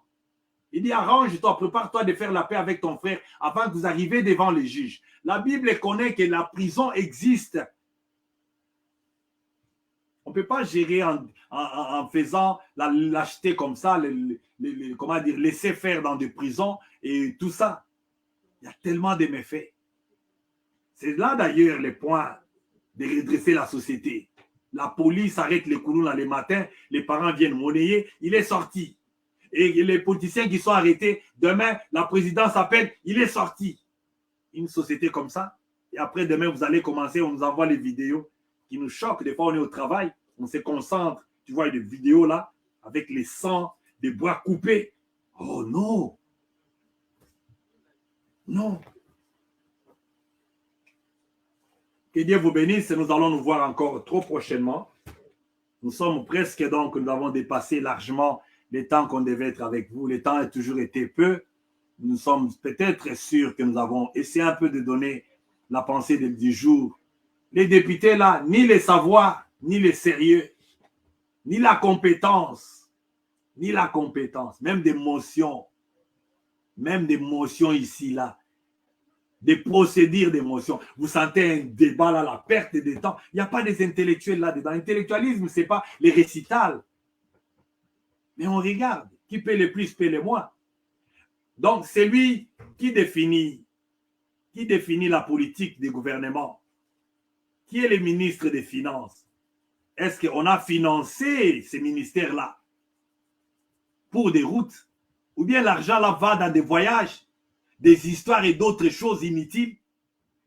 Il dit, arrange-toi, prépare-toi de faire la paix avec ton frère avant que vous arriviez devant les juges. La Bible connaît que la prison existe. On ne peut pas gérer en faisant la lâcheté comme ça, comment dire, laisser faire dans des prisons et tout ça. Il y a tellement de méfaits. C'est là d'ailleurs les points de redresser la société. La police arrête les coulons les matins, les parents viennent monnayer, il est sorti. Et les politiciens qui sont arrêtés, demain, la présidence appelle, il est sorti. Une société comme ça. Et après, demain, vous allez commencer, on nous envoie les vidéos qui nous choquent. Des fois, on est au travail, on se concentre. Tu vois, des vidéos là, avec les sangs, des bras coupés. Oh non! Non! Que Dieu vous bénisse et nous allons nous voir encore trop prochainement. Nous sommes presque donc, nous avons dépassé largement les temps qu'on devait être avec vous. Le temps a toujours été peu. Nous sommes peut-être sûrs que nous avons essayé un peu de donner la pensée du jour. Les députés là, ni les savoirs, ni les sérieux, ni la compétence, même des motions ici, là, des procédures d'émotions. Vous sentez un débat là, la perte de temps. Il n'y a pas des intellectuels là-dedans. L'intellectualisme, ce n'est pas les récitals. Mais on regarde. Qui paie le plus, paie le moins. Donc, c'est lui qui définit la politique des gouvernements. Qui est le ministre des Finances? Est-ce qu'on a financé ces ministères-là pour des routes? Ou bien l'argent là va dans des voyages, des histoires et d'autres choses inutiles?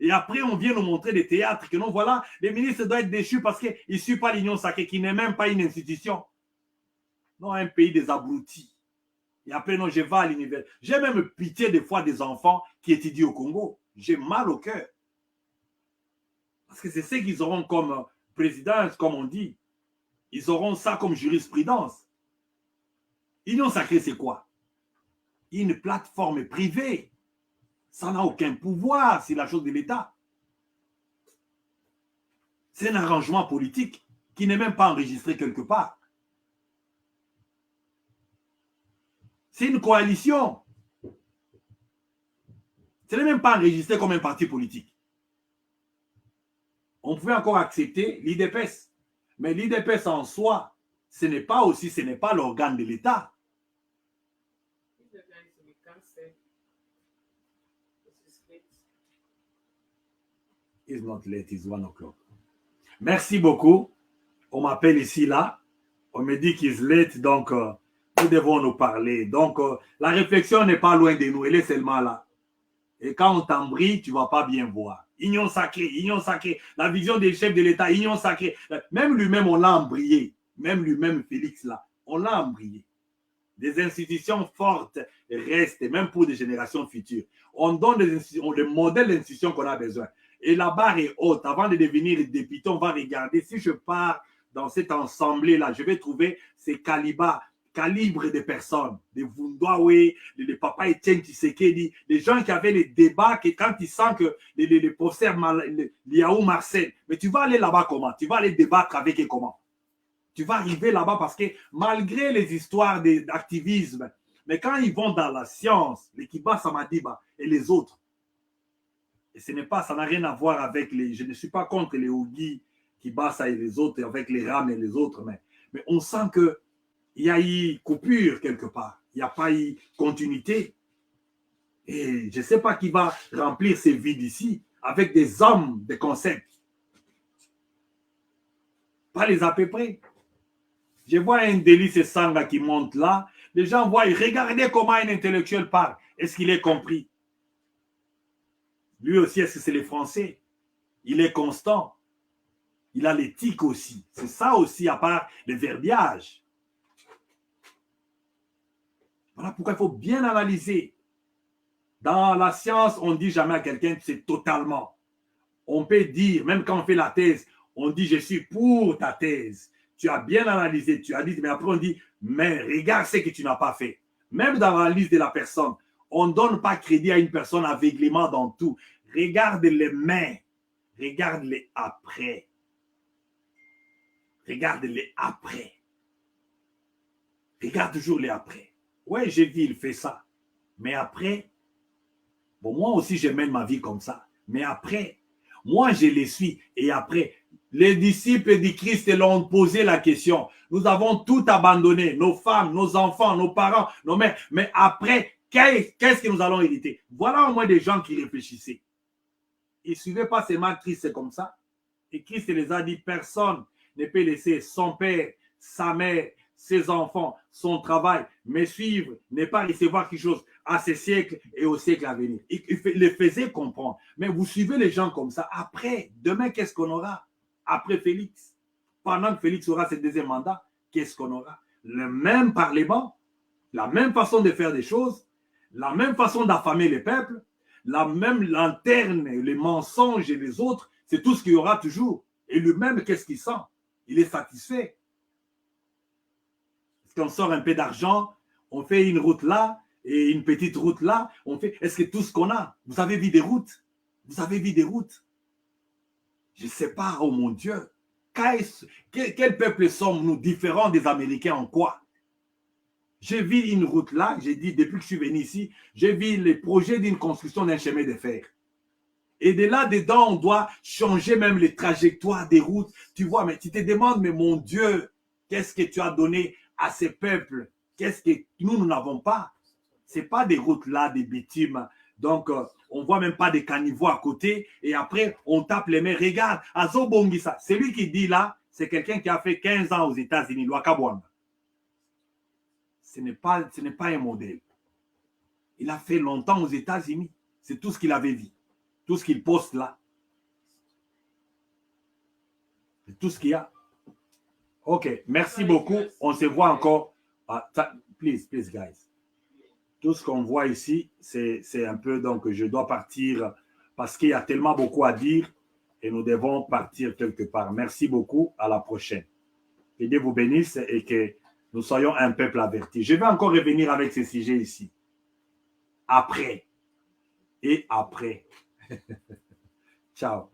Et après, on vient nous montrer des théâtres que non, voilà, les ministres doivent être déchus parce qu'ils ne suivent pas l'Union sacrée, qui n'est même pas une institution. Non, un pays des abrutis. Et après, non, je vais à l'univers. J'ai même pitié des fois des enfants qui étudient au Congo. J'ai mal au cœur. Parce que c'est ce qu'ils auront comme présidence, comme on dit. Ils auront ça comme jurisprudence. Union sacrée, c'est quoi? Une plateforme privée. Ça n'a aucun pouvoir, c'est la chose de l'État. C'est un arrangement politique qui n'est même pas enregistré quelque part. C'est une coalition. Ce n'est même pas enregistré comme un parti politique. On pouvait encore accepter l'IDPS. Mais l'IDPS en soi, ce n'est pas l'organe de l'État. It's not late, it's 1 o'clock. Merci beaucoup. On m'appelle ici, là. On me dit qu'il est late, donc nous devons nous parler. Donc, la réflexion n'est pas loin de nous, elle est seulement là. Et quand on t'embrie, tu ne vas pas bien voir. Union sacrée, la vision des chefs de l'État, union sacrée. Même lui-même, on l'a embrayé. Même lui-même, Félix, là, on l'a embrayé. Des institutions fortes restent, même pour des générations futures. On donne des modèles d'institutions qu'on a besoin. Et la barre est haute. Avant de devenir député, on va regarder. Si je pars dans cette ensemble-là, je vais trouver ces calibre de personnes, des Vundoawe, des Papa Etienne Tshisekedi, des gens qui avaient les débats, que quand ils sentent que les professeurs Liaou Marcel, mais tu vas aller là-bas comment? Tu vas aller débattre avec eux comment? Tu vas arriver là-bas parce que malgré les histoires d'activisme, mais quand ils vont dans la science, les Kiba Samadiba et les autres, et ce n'est pas, ça n'a rien à voir avec les, je ne suis pas contre les Ogi, Kibasa et les autres, avec les Ram et les autres, mais on sent que il y a eu coupure quelque part. Il n'y a pas eu continuité. Et je ne sais pas qui va remplir ces vides ici avec des hommes, des concepts. Pas les à peu près. Je vois un délice Sanga qui monte là. Les gens voient, regardez comment un intellectuel parle. Est-ce qu'il est compris? Lui aussi, est-ce que c'est les Français? Il est constant. Il a l'éthique aussi. C'est ça aussi, à part le verbiage. Voilà pourquoi il faut bien analyser. Dans la science, on ne dit jamais à quelqu'un que c'est totalement. On peut dire, même quand on fait la thèse, on dit je suis pour ta thèse. Tu as bien analysé, tu as dit, mais après on dit, mais regarde ce que tu n'as pas fait. Même dans l'analyse de la personne, on ne donne pas crédit à une personne aveuglément dans tout. Regarde les mains, regarde-les après. Regarde-les après. Regarde toujours les après. Ouais, j'ai vu, il fait ça. Mais après, bon, moi aussi, je mène ma vie comme ça. Mais après, moi, je les suis. Et après, les disciples du Christ l'ont posé la question. Nous avons tout abandonné, nos femmes, nos enfants, nos parents, nos mères. Mais après, qu'est-ce que nous allons hériter? Voilà au moins des gens qui réfléchissaient. Ils ne suivaient pas seulement Christ, c'est comme ça. Et Christ les a dit, personne ne peut laisser son père, sa mère, ses enfants, son travail, me suivre, ne pas recevoir quelque chose à ce siècle et au siècle à venir. Il les faisait comprendre. Mais vous suivez les gens comme ça. Après, demain, qu'est-ce qu'on aura? Après Félix. Pendant que Félix aura ce deuxième mandat, qu'est-ce qu'on aura? Le même parlement, la même façon de faire des choses, la même façon d'affamer les peuples, la même lanterne, les mensonges et les autres, c'est tout ce qu'il y aura toujours. Et lui-même, qu'est-ce qu'il sent? Il est satisfait. Est-ce qu'on sort un peu d'argent, on fait une route là et une petite route là, on fait. Est-ce que tout ce qu'on a, vous avez vu des routes? Vous avez vu des routes? Je ne sais pas, oh mon Dieu. Quel peuple sommes-nous différents des Américains en quoi? J'ai vu une route là, j'ai dit, depuis que je suis venu ici, j'ai vu les projets d'une construction d'un chemin de fer. Et de là-dedans, on doit changer même les trajectoires des routes. Tu vois, mais tu te demandes, mais mon Dieu, qu'est-ce que tu as donné à ces peuples? Qu'est-ce que nous n'avons pas? Ce n'est pas des routes là, des bitumes. Donc, on ne voit même pas des caniveaux à côté. Et après, on tape les mains. Regarde, Azo Bongisa, celui qui dit là, c'est quelqu'un qui a fait 15 ans aux États-Unis, Wakabwanda. Ce n'est pas un modèle. Il a fait longtemps aux États-Unis. C'est tout ce qu'il avait vu. Tout ce qu'il poste là. C'est tout ce qu'il y a. OK. Merci beaucoup. On se voit encore. Please, guys. Tout ce qu'on voit ici, c'est un peu... Donc, je dois partir parce qu'il y a tellement beaucoup à dire et nous devons partir quelque part. Merci beaucoup. À la prochaine. Que Dieu vous bénisse et que nous soyons un peuple averti. Je vais encore revenir avec ce sujet ici. Après. Et après. Ciao.